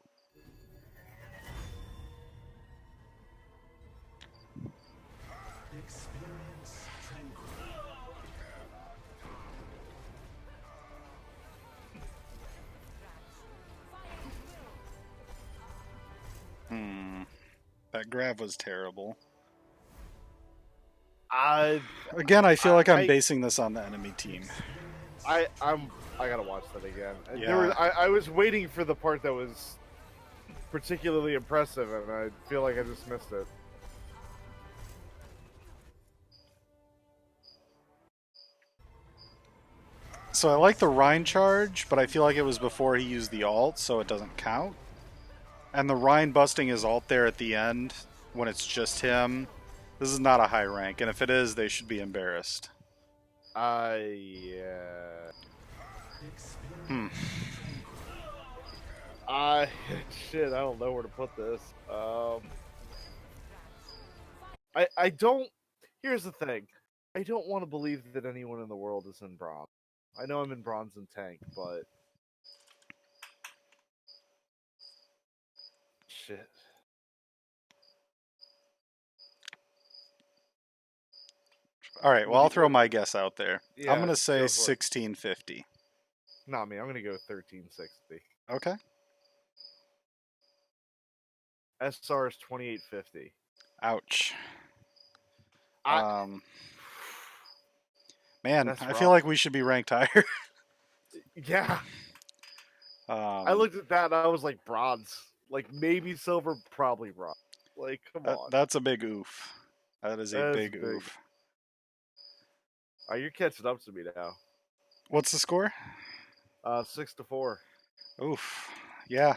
Experience tranquility. That grab was terrible. I Again, I feel like I'm I- basing this on the enemy team. I gotta watch that again. Yeah. I was waiting for the part that was particularly impressive, and I feel like I just missed it. So I like the Rhine charge, but I feel like it was before he used the ult, so it doesn't count. And the Rhine busting his ult there at the end when it's just him. This is not a high rank, and if it is, they should be embarrassed. Yeah. Hmm. Shit, I don't know where to put this. I don't. Here's the thing. I don't want to believe that anyone in the world is in bronze. I know I'm in bronze and tank, but shit. All right, well, What do I'll you- throw my guess out there. Yeah, I'm going to say go for it. 1650. Not me. I'm gonna go 1360. Okay. SR is 2850. Ouch. I- Man, That's I feel rough. like we should be ranked higher. Yeah, I looked at that and I was like bronze, like maybe silver, probably bronze. Like, come on. That's a big oof. That is a That is big big. oof. You're catching up to me now. What's the score? 6-4. Oof. Yeah.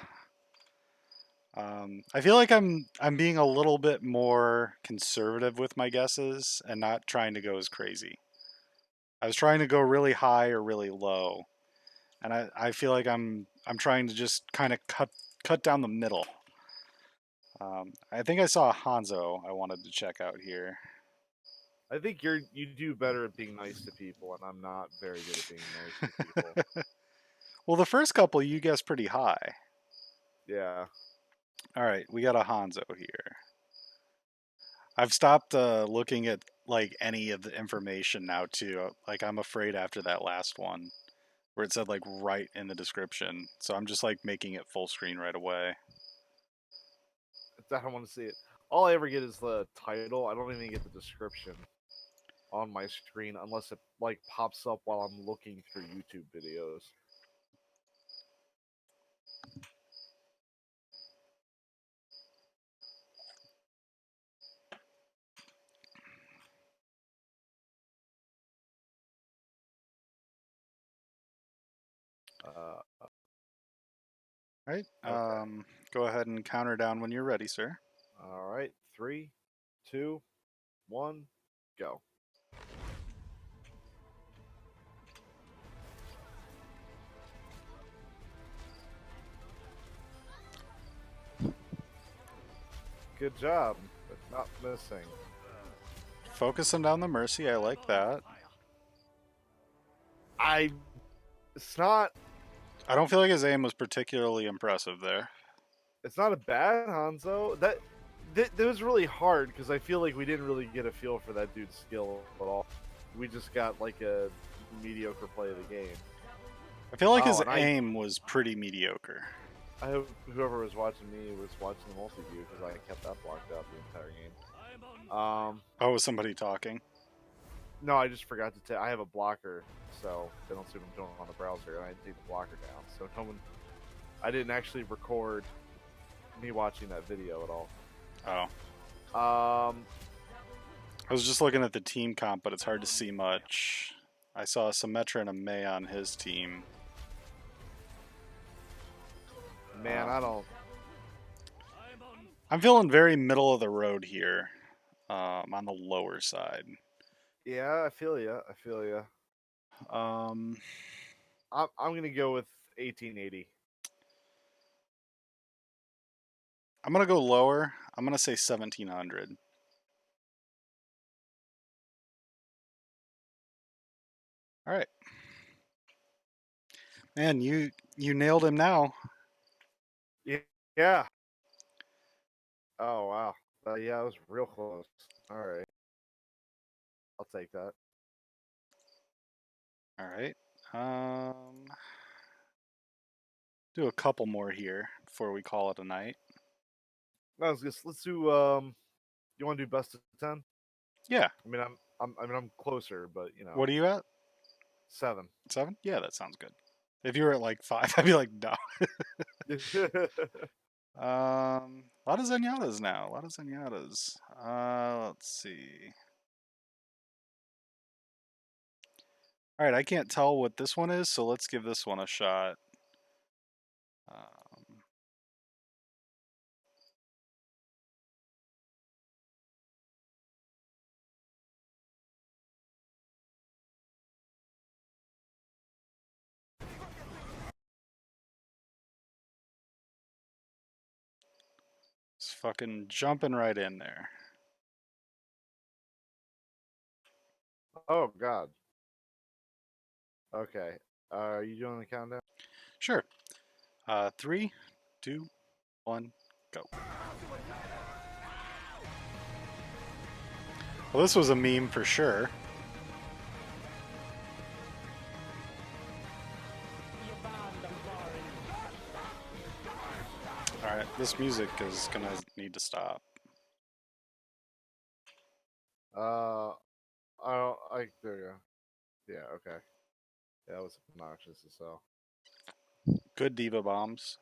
I feel like I'm being a little bit more conservative with my guesses and not trying to go as crazy. I was trying to go really high or really low, and I feel like I'm trying to just kind of cut down the middle. I think I saw a Hanzo I wanted to check out here. I think you do better at being nice to people, and I'm not very good at being nice to people. Well, the first couple you guessed pretty high. Yeah. All right, we got a Hanzo here. I've stopped looking at like any of the information now too. Like I'm afraid after that last one where it said like right in the description. So I'm just like making it full screen right away. I don't want to see it. All I ever get is the title. I don't even get the description on my screen unless it like pops up while I'm looking through YouTube videos. Right? Okay. Go ahead and counter down when you're ready, sir. All right, 3, 2, 1, go. Good job, but not missing. Focusing down the Mercy, I like that. It's not I don't feel like his aim was particularly impressive there. it's not a bad Hanzo. That was really hard because I feel like we didn't really get a feel for that dude's skill at all. We just got like a mediocre play of the game. I feel like Oh, his and I- aim was pretty mediocre. I hope whoever was watching me was watching the multi-view because I kept that blocked out the entire game. Oh, was somebody talking? No, I just forgot to I have a blocker, so they don't see what I'm doing on the browser, and I didn't take the blocker down. So no one, I didn't actually record me watching that video at all. Oh. I was just looking at the team comp, but it's hard to see much. I saw a Symmetra and a Mei on his team. Man, I don't. I'm feeling very middle of the road here, on the lower side. Yeah, I feel ya. I feel ya. Um, I'm gonna go with 1880. I'm gonna go lower. I'm gonna say 1700. All right, man, you nailed him now. Yeah. Oh wow. Yeah, it was real close. All right. I'll take that. All right. Do a couple more here before we call it a night. No, let's do. You want to do best of 10? Yeah. I mean, I'm closer, but you know, What are you at? 7. 7? Yeah, that sounds good. If you were at like 5, I'd be like, no. A lot of Zenyatas now. A lot of Zenyatas. Let's see. All right, I can't tell what this one is, so let's give this one a shot. It's fucking jumping right in there. Oh God. Okay. Are you doing the countdown? Sure. 3, 2, 1, go. Well, this was a meme for sure. Alright, this music is gonna need to stop. I don't. There you go. Yeah. Okay. Yeah, that was obnoxious as hell. Good diva bombs.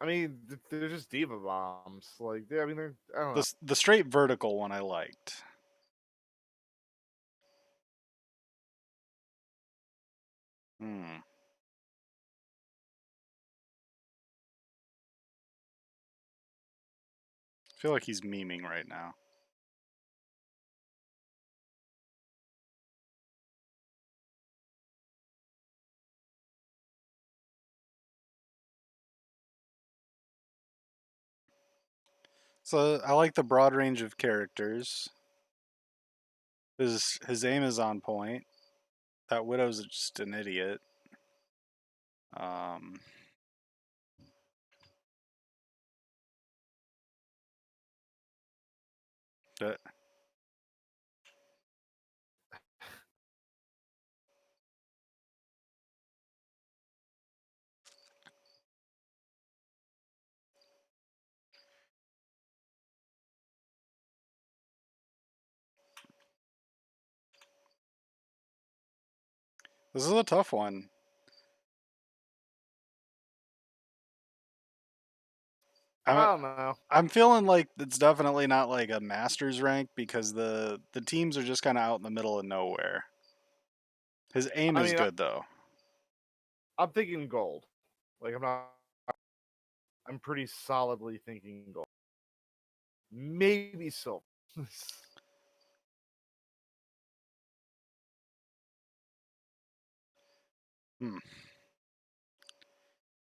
I mean, they're just diva bombs. Like, I mean, they're. I don't know. The straight vertical one I liked. Hmm. I feel like he's memeing right now. So I like the broad range of characters. His aim is on point. That Widow's just an idiot. Um, but this is a tough one. I don't know. I'm feeling like it's definitely not like a master's rank because the teams are just kind of out in the middle of nowhere. His aim I is mean, good though. I'm thinking gold. Like, I'm not. I'm pretty solidly thinking gold. Maybe silver.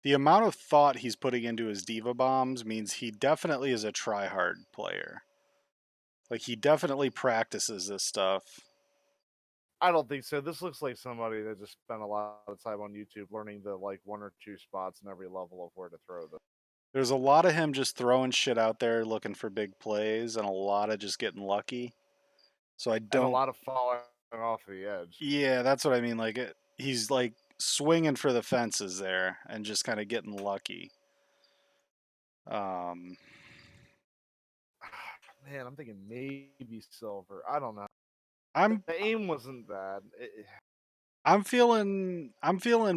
The amount of thought he's putting into his diva bombs means he definitely is a try-hard player. Like he definitely practices this stuff. I don't think so. This looks like somebody that just spent a lot of time on YouTube learning the like 1 or 2 spots in every level of where to throw them. There's a lot of him just throwing shit out there looking for big plays and a lot of just getting lucky. So I don't. And a lot of falling off the edge. Yeah, that's what I mean. Like he's like swinging for the fences there and just kind of getting lucky. Man, I'm thinking maybe silver. I don't know. The aim wasn't bad. I'm feeling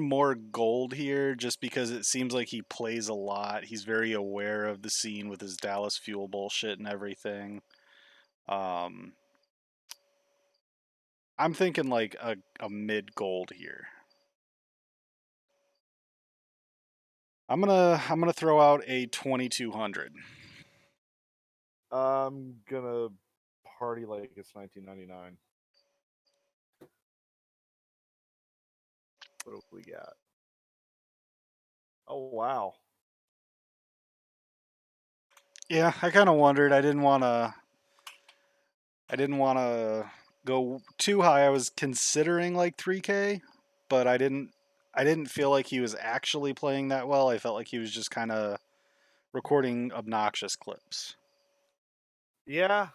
more gold here just because it seems like he plays a lot. He's very aware of the scene with his Dallas Fuel bullshit and everything. I'm thinking like a mid gold here. I'm gonna throw out a 2200. I'm gonna party like it's 1999. What do we got? Oh wow. Yeah, I kind of wondered. I didn't want to go too high. I was considering like 3K, but I didn't feel like he was actually playing that well. I felt like he was just kind of recording obnoxious clips. Yeah.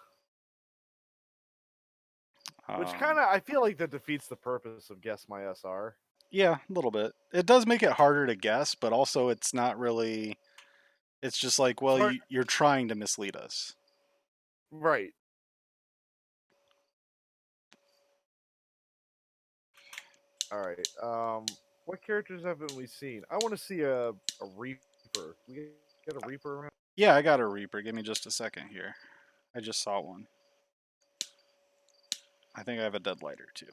Which kind of I feel like that defeats the purpose of Guess My SR. Yeah, a little bit. It does make it harder to guess, but also it's not really. It's just like, well, you're trying to mislead us. Right. All right. What characters haven't we seen? I want to see a Reaper. We get a Reaper around. Yeah, I got a Reaper. Give me just a second here. I just saw one. I think I have a Deadlighter too.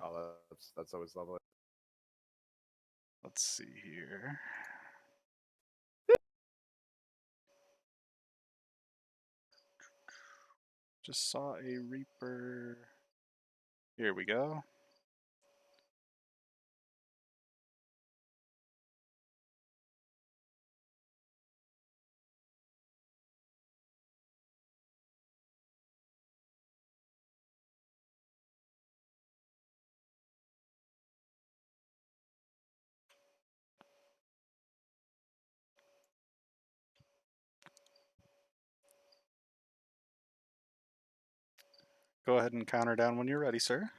Oh, that's always lovely. Let's see here. Just saw a Reaper. Here we go. Go ahead and counter down when you're ready, sir.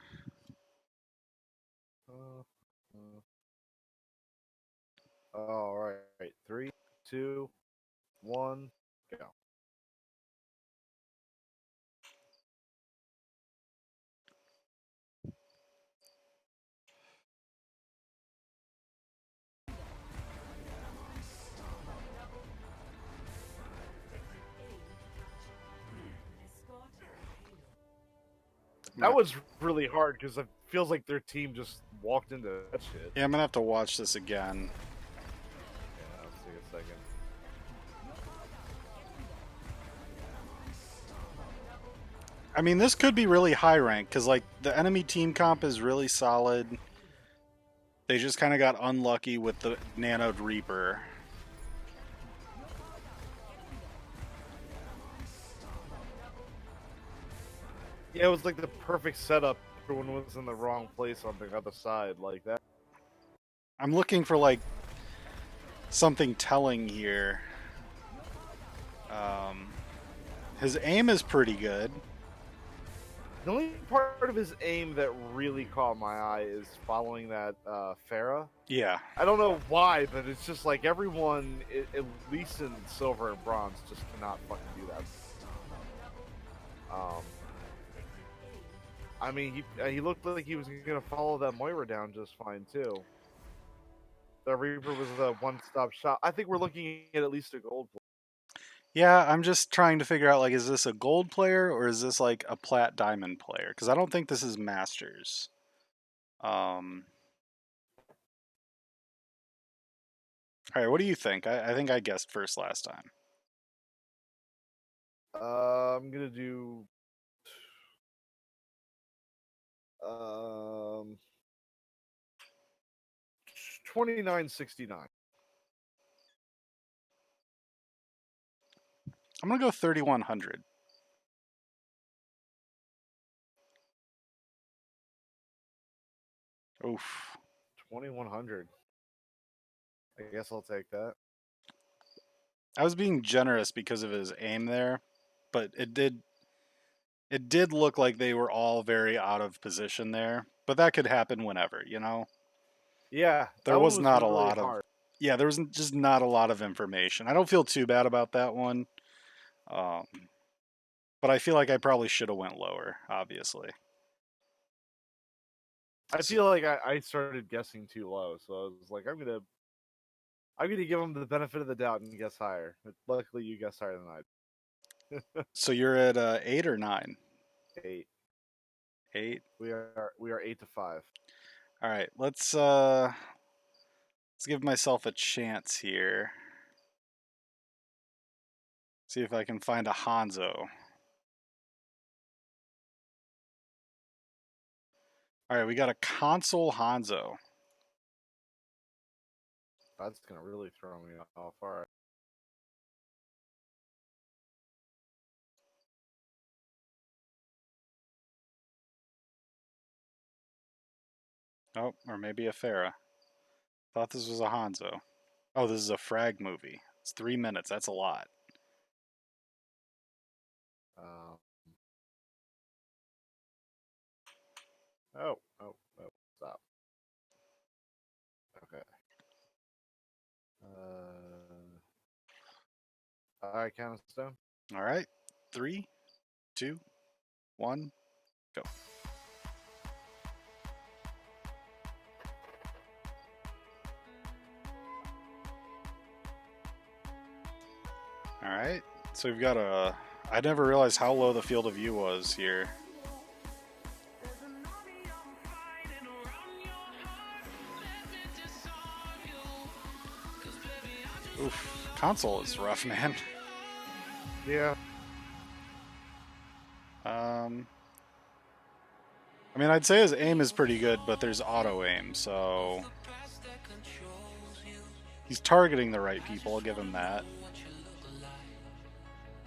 All right. 3, 2, 1, go. That was really hard because it feels like their team just walked into that shit. Yeah, I'm gonna have to watch this again. Yeah, let's see a second. I mean, this could be really high rank because like the enemy team comp is really solid. They just kind of got unlucky with the Nanoed Reaper. Yeah, it was like the perfect setup. Everyone was in the wrong place on the other side, like that. I'm looking for like something telling here. His aim is pretty good. The only part of his aim that really caught my eye is following that Pharah. Yeah. I don't know why, but it's just like everyone, at least in silver and bronze, just cannot fucking do that. I mean, he looked like he was gonna follow that Moira down just fine too. The Reaper was the one-stop shop. I think we're looking at least a gold. Yeah, I'm just trying to figure out like, is this a gold player or is this like a plat diamond player? Because I don't think this is Masters. All right, what do you think? I think I guessed first last time. I'm gonna do 2969. I'm gonna go 3100. Oof. 2100. I guess I'll take that. I was being generous because of his aim there, but it did look like they were all very out of position there. But that could happen whenever, you know? Yeah, There that was one not a really lot of hard. yeah, there was just not a lot of information. I don't feel too bad about that one. But I feel like I probably should have went lower, obviously. I feel like I started guessing too low, so I was like, I'm gonna give him the benefit of the doubt and guess higher. But luckily, you guessed higher than I did. So you're at 8 or 9? 8. 8. We are 8 to 5. All right, let's give myself a chance here. See if I can find a Hanzo. All right, we got a console Hanzo. That's gonna really throw me off. All right. Oh, or maybe a Pharah. Thought this was a Hanzo. Oh, this is a frag movie. It's 3 minutes. That's a lot. Oh, stop. Okay. All right, count us down. All right. 3, 2, 1, go. All right. So we've got a. I never realized how low the field of view was here. Oof. Console is rough, man. Yeah. I mean, I'd say his aim is pretty good, but there's auto aim, so he's targeting the right people. I'll give him that.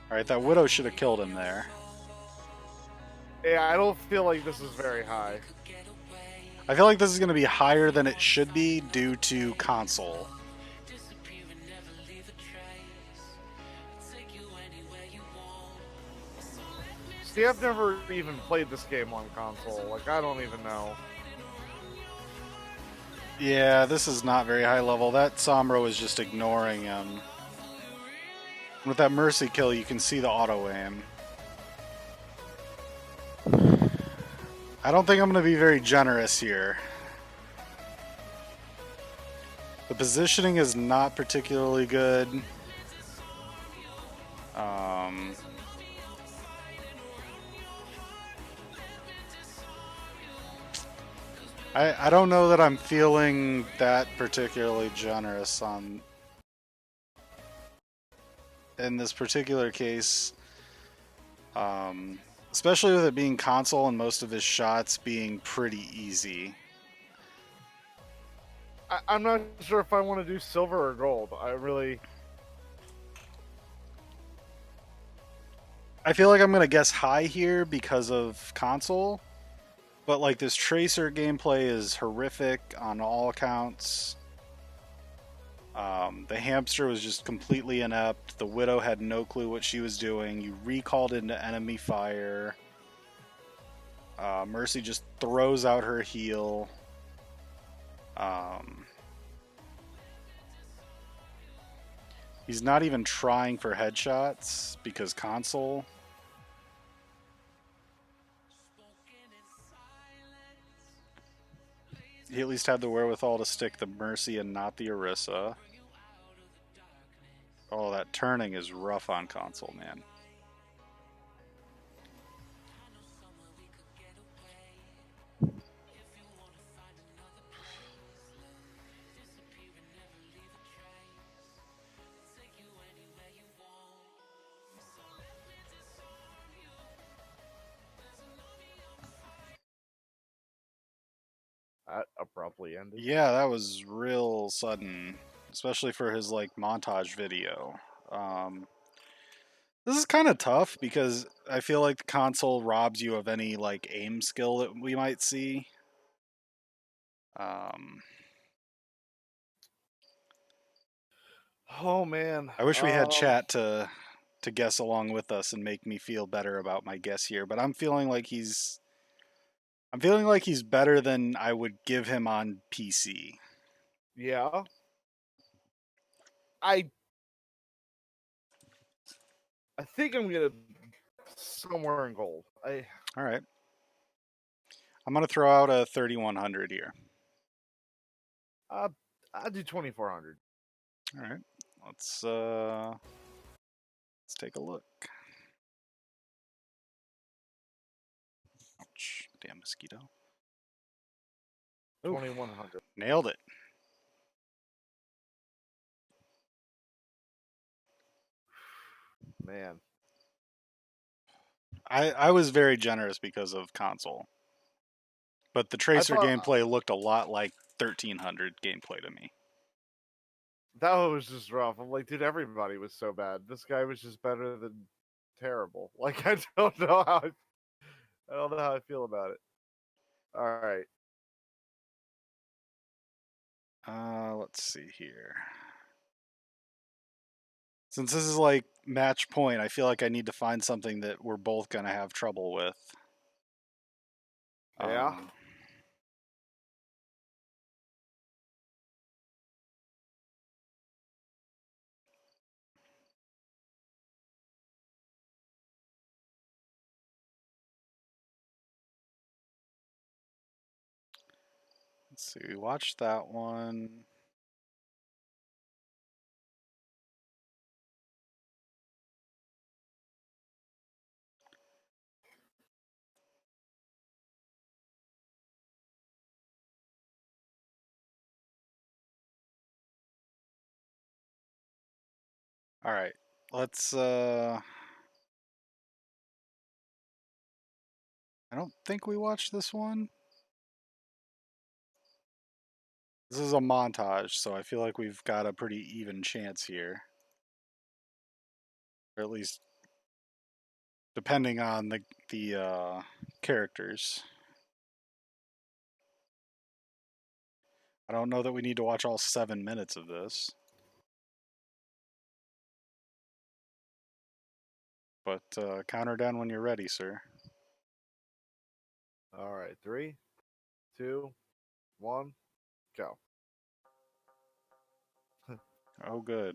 All right, that Widow should have killed him there. Yeah, I don't feel like this is very high. I feel like this is going to be higher than it should be due to console. See, I've never even played this game on console. Like, I don't even know. Yeah, this is not very high level. That Sombra was just ignoring him. With that Mercy kill, you can see the auto aim. I don't think I'm going to be very generous here. The positioning is not particularly good. I don't know that I'm feeling that particularly generous on in this particular case. Especially with it being console and most of his shots being pretty easy. I'm not sure if I want to do silver or gold. I feel like I'm going to guess high here because of console. But like this Tracer gameplay is horrific on all accounts. The hamster was just completely inept. The Widow had no clue what she was doing. You recalled into enemy fire. Mercy just throws out her heal. He's not even trying for headshots because console. He at least had the wherewithal to stick the Mercy and not the Orisa. Oh, that turning is rough on console, man. That abruptly ended. Yeah, that was real sudden, especially for his like montage video. This is kind of tough because I feel like the console robs you of any like aim skill that we might see. Oh man. I wish we had chat to guess along with us and make me feel better about my guess here, but I'm feeling like he's better than I would give him on PC. Yeah. I think I'm gonna somewhere in gold. All right. I'm gonna throw out a 3100 here. I'll do 2400. All right. Let's take a look. Ouch. Damn mosquito. 2100. Nailed it. Man. I was very generous because of console. But the Tracer gameplay looked a lot like 1300 gameplay to me. That one was just rough. I'm like, dude, everybody was so bad. This guy was just better than terrible. Like, I don't know how I feel about it. All right. Let's see here. Since this is like match point, I feel like I need to find something that we're both gonna have trouble with. Yeah. Let's see. We watched that one. All right, let's. I don't think we watched this one. This is a montage, so I feel like we've got a pretty even chance here. Or at least depending on the characters. I don't know that we need to watch all 7 minutes of this. But count her down when you're ready, sir. All right, 3, 2, 1, go. Oh, good.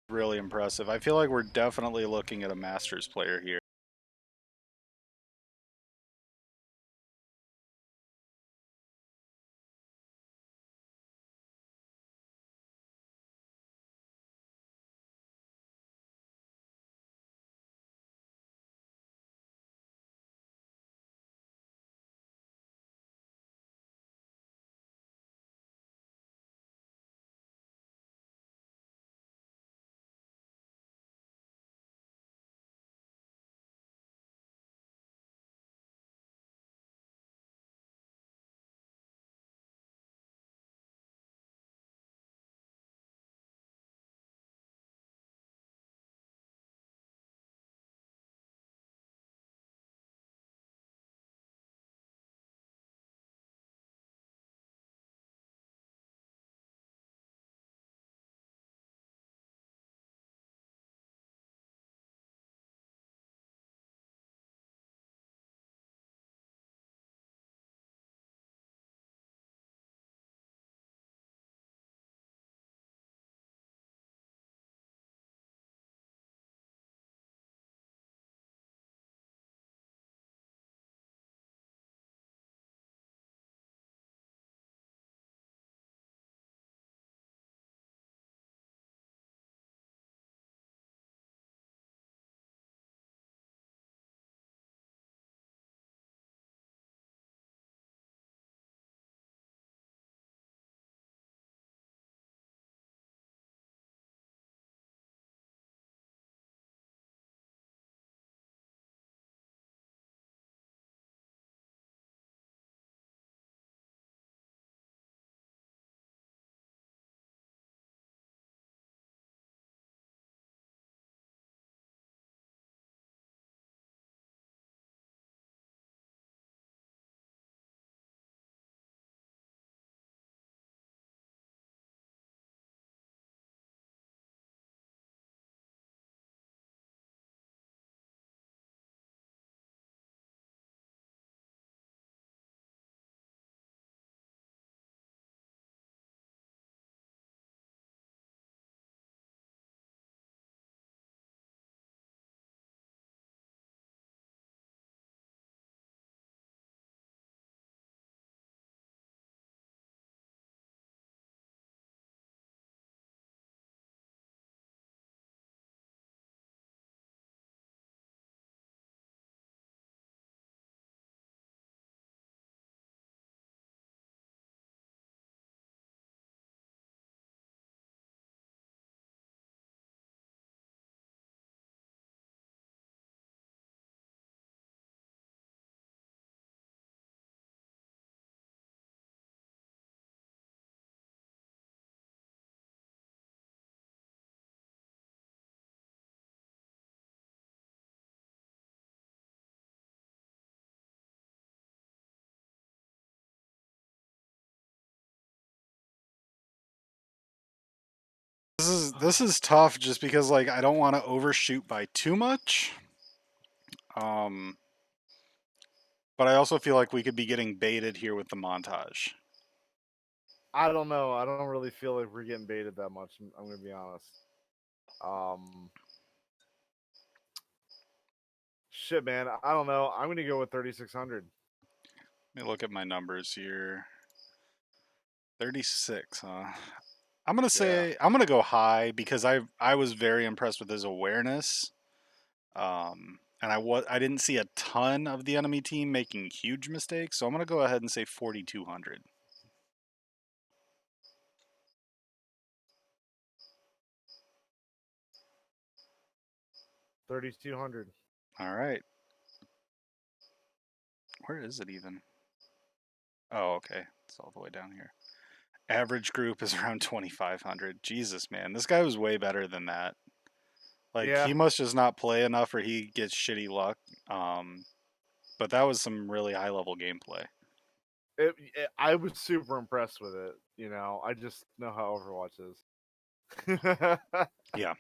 Really impressive. I feel like we're definitely looking at a Masters player here. This is tough just because like I don't want to overshoot by too much. Um, but I also feel like we could be getting baited here with the montage. I don't know. I don't really feel like we're getting baited that much. I'm gonna be honest. Shit, man. I don't know. I'm gonna go with 3600. Let me look at my numbers here. 36, huh? I'm gonna say I'm gonna go high because I was very impressed with his awareness. And I didn't see a ton of the enemy team making huge mistakes, so I'm gonna go ahead and say 4200. 3200. All right. Where is it even? Oh, okay. It's all the way down here. Average group is around 2500. Jesus, man, this guy was way better than that. Like Yeah. he must just not play enough, or he gets shitty luck. But that was some really high level gameplay. I was super impressed with it. You know, I just know how Overwatch is. Yeah.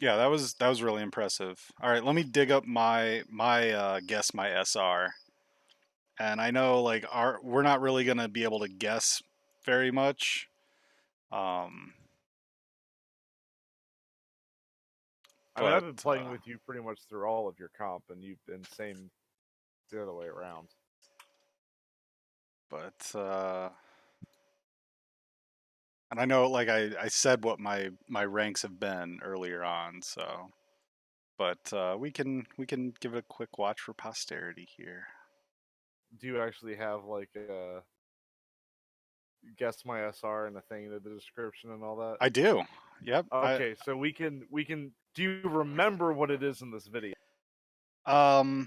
Yeah, that was really impressive. All right, let me dig up my guess my SR. And I know like we're not really gonna be able to guess very much. Um, I mean, I've been but playing with you pretty much through all of your comp, and you've been same the other way around. but and I know like I said what my ranks have been earlier on, so but we can give it a quick watch for posterity here. Do you actually have like a guess my SR and a thing in the description and all that? I do. Yep. Okay, so we can. Do you remember what it is in this video? I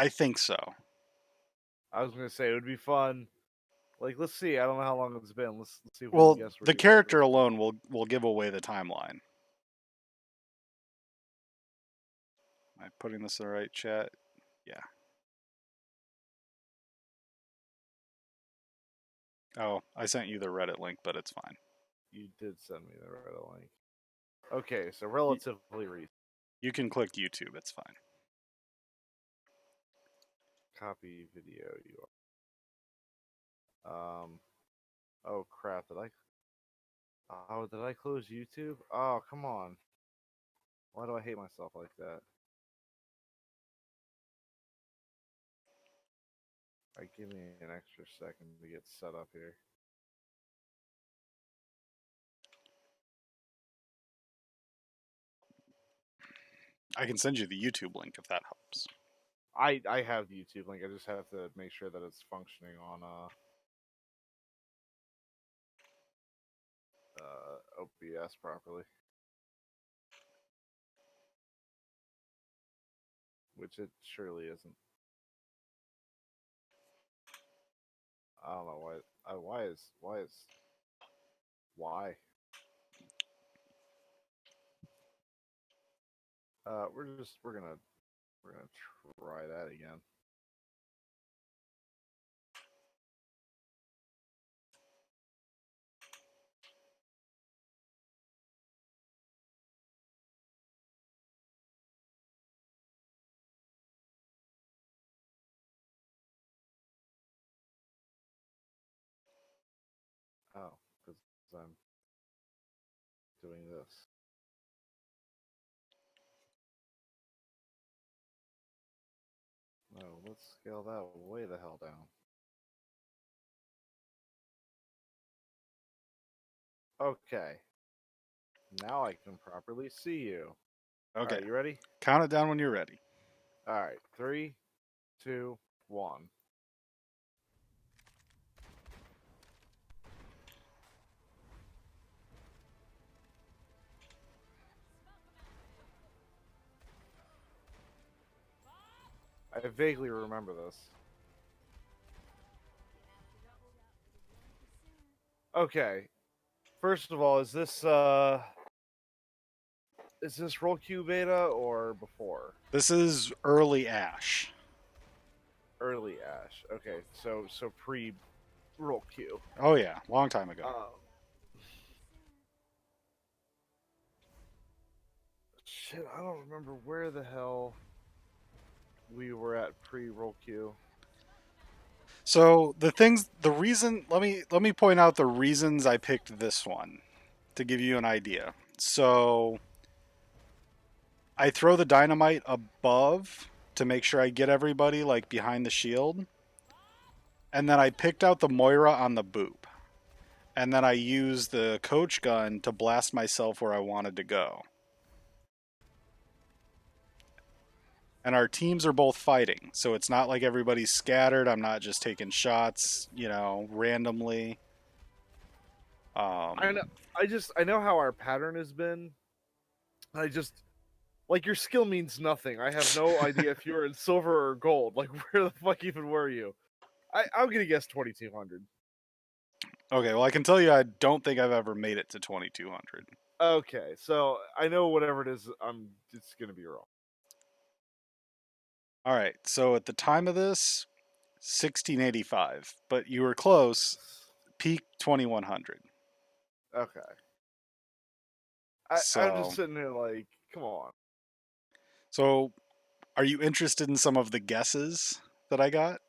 think so. I was gonna say it would be fun. Like, let's see. I don't know how long it's been. Let's see if we Well, can guess. the character alone will give away the timeline. Am I putting this in the right chat? Yeah. Oh, I sent you the Reddit link, but it's fine. You did send me the Reddit link. Okay, so relatively recent. You can click YouTube, it's fine. Copy video URL. Oh crap! did I close YouTube? Oh, come on. Why do I hate myself like that? Alright, give me an extra second to get set up here. I can send you the YouTube link if that helps. I have the YouTube link. I just have to make sure that it's functioning on OBS properly. Which it surely isn't. I don't know why. Why? We're gonna try that again. Oh, because I'm doing this. No, let's scale that way the hell down. Okay. Now I can properly see you. Okay. Alright, you ready? Count it down when you're ready. Alright, 3, 2, 1. I vaguely remember this. Okay. First of all, is this roll Q beta or before? This is early Ash. Early Ash. Okay, so pre roll Q. Oh yeah, long time ago. Shit, I don't remember where the hell we were at pre-roll queue. So let me point out the reasons I picked this one to give you an idea. So I throw the dynamite above to make sure I get everybody like behind the shield. And then I picked out the Moira on the boop. And then I use the coach gun to blast myself where I wanted to go. And our teams are both fighting, so it's not like everybody's scattered. I'm not just taking shots, randomly. I know. I know how our pattern has been. I just like your skill means nothing. I have no idea if you're in silver or gold. Like where the fuck even were you? I'm gonna guess 2200. Okay, well I can tell you I don't think I've ever made it to 2200. Okay, so I know whatever it is, it's gonna be wrong. All right, so at the time of this, 1685, but you were close. Peak 2100. Okay. So, I'm just sitting here like, come on. So, are you interested in some of the guesses that I got?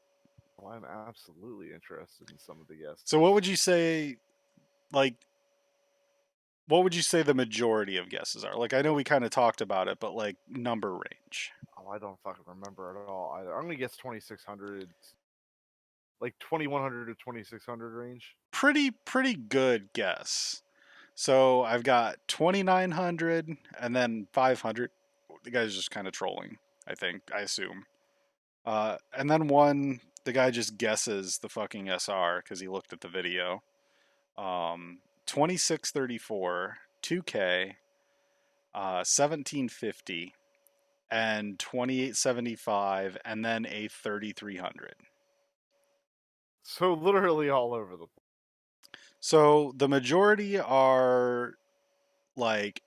Well, I'm absolutely interested in some of the guesses. So, what would you say, like, what would you say the majority of guesses are? Like, I know we kind of talked about it, but like number range. Oh, I don't fucking remember at all either. I'm gonna guess 2600, like 2100 to 2600 range. Pretty good guess. So I've got 2900 and then 500. The guy's just kind of trolling, I assume. And then the guy just guesses the fucking SR because he looked at the video. 2634, 2K, 1750, and 2875, and then a 3300. So literally all over the place. So the majority are like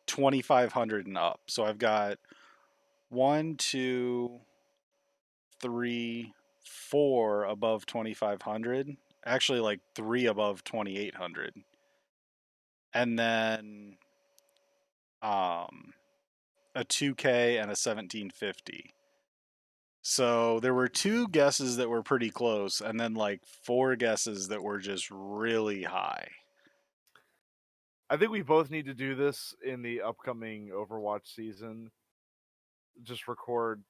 2500 and up. So I've got 1, 2, 3, 4 above 2500. Actually, like 3 above 2800. And then a 2K and a 1750. So there were 2 guesses that were pretty close, and then like 4 guesses that were just really high. I think we both need to do this in the upcoming Overwatch season. Just record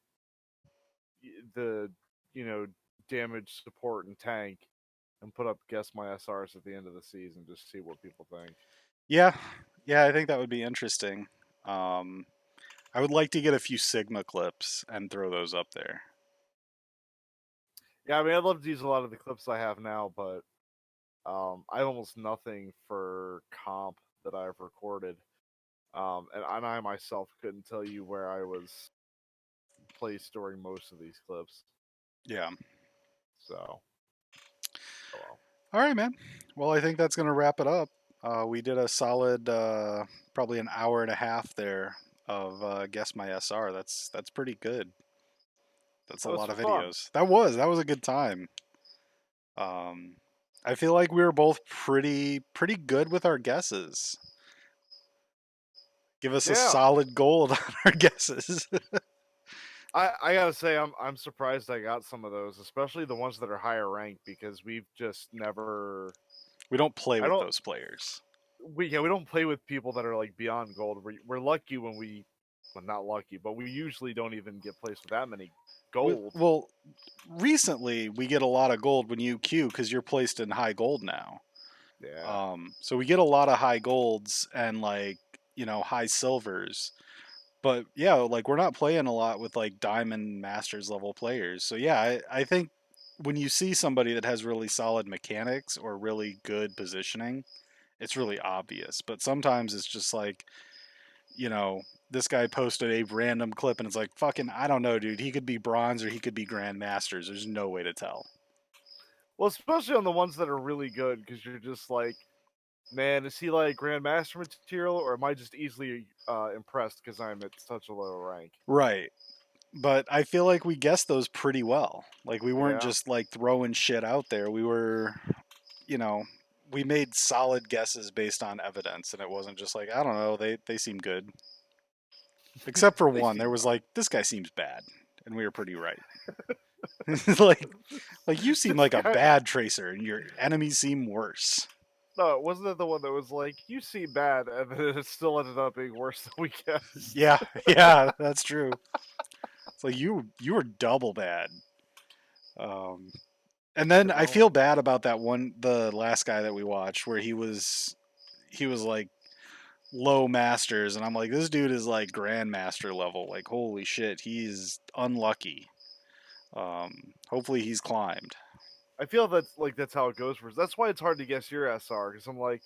the, damage, support, and tank, and put up guess my SRs at the end of the season. Just see what people think. Yeah, I think that would be interesting. I would like to get a few Sigma clips and throw those up there. Yeah, I mean, I'd love to use a lot of the clips I have now, but I have almost nothing for comp that I've recorded. And I myself couldn't tell you where I was placed during most of these clips. Yeah. So, oh well. All right, man. Well, I think that's going to wrap it up. We did a solid, probably an hour and a half there of Guess My SR. That's pretty good. That's a lot of videos. That was a good time. I feel like we were both pretty good with our guesses. Give us a solid gold on our guesses. I gotta say, I'm surprised I got some of those, especially the ones that are higher ranked, because we've just never. We don't play with those players. We don't play with people that are like beyond gold. We're lucky when not lucky, but we usually don't even get placed with that many gold. Well, recently we get a lot of gold when you queue because you're placed in high gold now. Yeah. So we get a lot of high golds and like high silvers. But yeah, like we're not playing a lot with like diamond masters level players. So yeah, I think when you see somebody that has really solid mechanics or really good positioning, it's really obvious. But sometimes it's just like, this guy posted a random clip and it's like, fucking, I don't know, dude. He could be bronze or he could be grandmasters. There's no way to tell. Well, especially on the ones that are really good, because you're just like, man, is he like grandmaster material, or am I just easily impressed because I'm at such a low rank? Right. But I feel like we guessed those pretty well. Like we weren't just like throwing shit out there. We were, we made solid guesses based on evidence, and it wasn't just like, I don't know, they seem good. Except for They one, seem there was fine. like, this guy seems bad, and we were pretty right. like you seem This like a guy- bad tracer, and your enemies seem worse. No, wasn't that the one that was like, you seem bad, and then it still ended up being worse than we guessed? Yeah, yeah, that's true. It's like you were double bad. And then I feel Well, bad about that one, the last guy that we watched, where he was like low masters, and I'm like, this dude is like grandmaster level. Like, holy shit, he's unlucky. Hopefully he's climbed. I feel that's how it goes for us. That's why it's hard to guess your SR, because I'm like,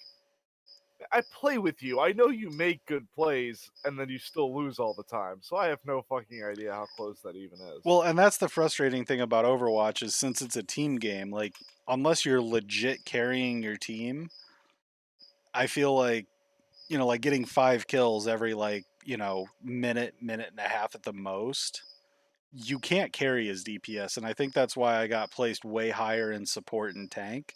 I play with you. I know you make good plays, and then you still lose all the time. So I have no fucking idea how close that even is. Well, and that's the frustrating thing about Overwatch is since it's a team game, like unless you're legit carrying your team, I feel like like getting 5 kills every like minute, minute and a half at the most. You can't carry as DPS, and I think that's why I got placed way higher in support and tank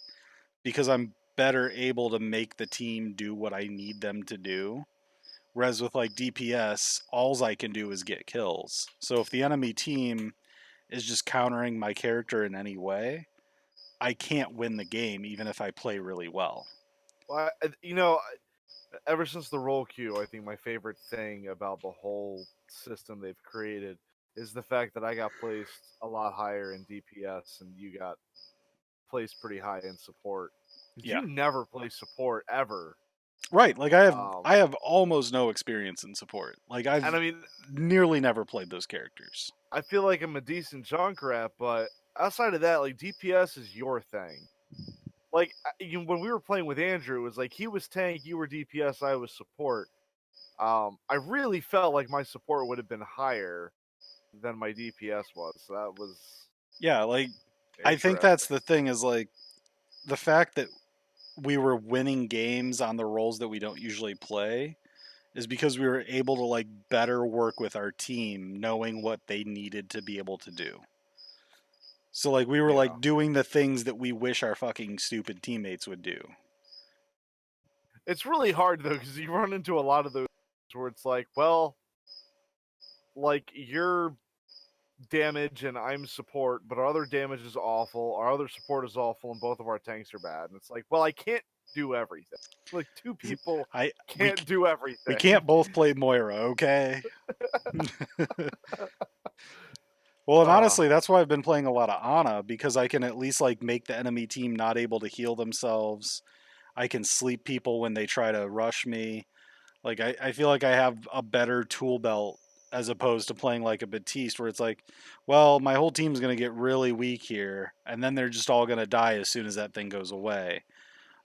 because I'm better able to make the team do what I need them to do. Whereas with like DPS, alls I can do is get kills. So if the enemy team is just countering my character in any way, I can't win the game even if I play really well. Well, ever since the roll queue, I think my favorite thing about the whole system they've created is the fact that I got placed a lot higher in DPS and you got placed pretty high in support. Yeah. You never play support ever. Right, like I Um, have almost no experience in support. Like I've and I mean, nearly never played those characters. I feel like I'm a decent junk rat, but outside of that, like DPS is your thing. Like when we were playing with Andrew, it was like he was tank, you were DPS, I was support. I really felt like my support would have been higher than my DPS was. So that was Yeah, like I think that's the thing is like the fact that we were winning games on the roles that we don't usually play is because we were able to like better work with our team knowing what they needed to be able to do. So like we were Yeah. like doing the things that we wish our fucking stupid teammates would do. It's really hard though because you run into a lot of those where it's like, well, like you're damage and I'm support, but our other damage is awful, our other support is awful, and both of our tanks are bad. And it's like, well, I can't do everything. Like two people We can't do everything. we can't both play Moira, okay? Well, and honestly, that's why I've been playing a lot of Ana because I can at least like make the enemy team not able to heal themselves. I can sleep people when they try to rush me. Like I feel like I have a better tool belt as opposed to playing like a Batiste where it's like, well, my whole team's gonna get really weak here, and then they're just all gonna die as soon as that thing goes away.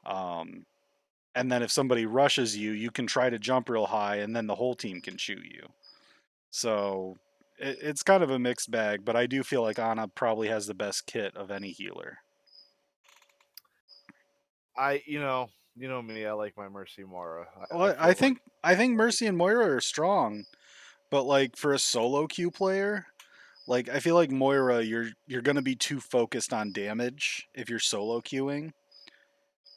And then if somebody rushes you, you can try to jump real high, and then the whole team can shoot you. So it's kind of a mixed bag, but I do feel like Ana probably has the best kit of any healer. You know me, I like my Mercy Mara. Well, I think Mercy and Moira are strong, but like for a solo queue player, like I feel like Moira, you're gonna be too focused on damage if you're solo queuing,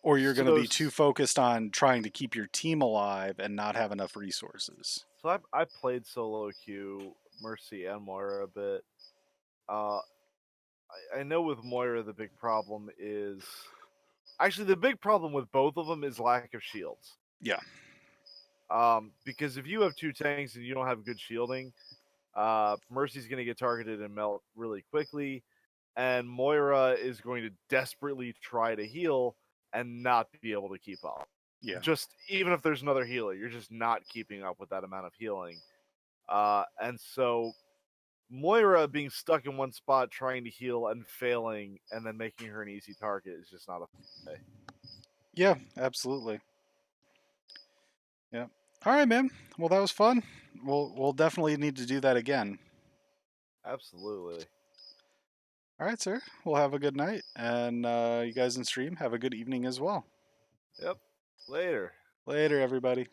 or you're gonna be too focused on trying to keep your team alive and not have enough resources. So I played solo queue, Mercy and Moira a bit. I know with Moira the big problem is actually the big problem with both of them is lack of shields. Yeah. Because if you have two tanks and you don't have good shielding, Mercy's going to get targeted and melt really quickly, and Moira is going to desperately try to heal and not be able to keep up. Yeah. Just even if there's another healer, you're just not keeping up with that amount of healing. And so Moira being stuck in one spot trying to heal and failing and then making her an easy target is just not a play. Yeah, absolutely. Yeah. All right, man. Well, that was fun. We'll definitely need to do that again. Absolutely. All right, sir. We'll have a good night, and you guys in stream have a good evening as well. Yep. Later. Later, everybody.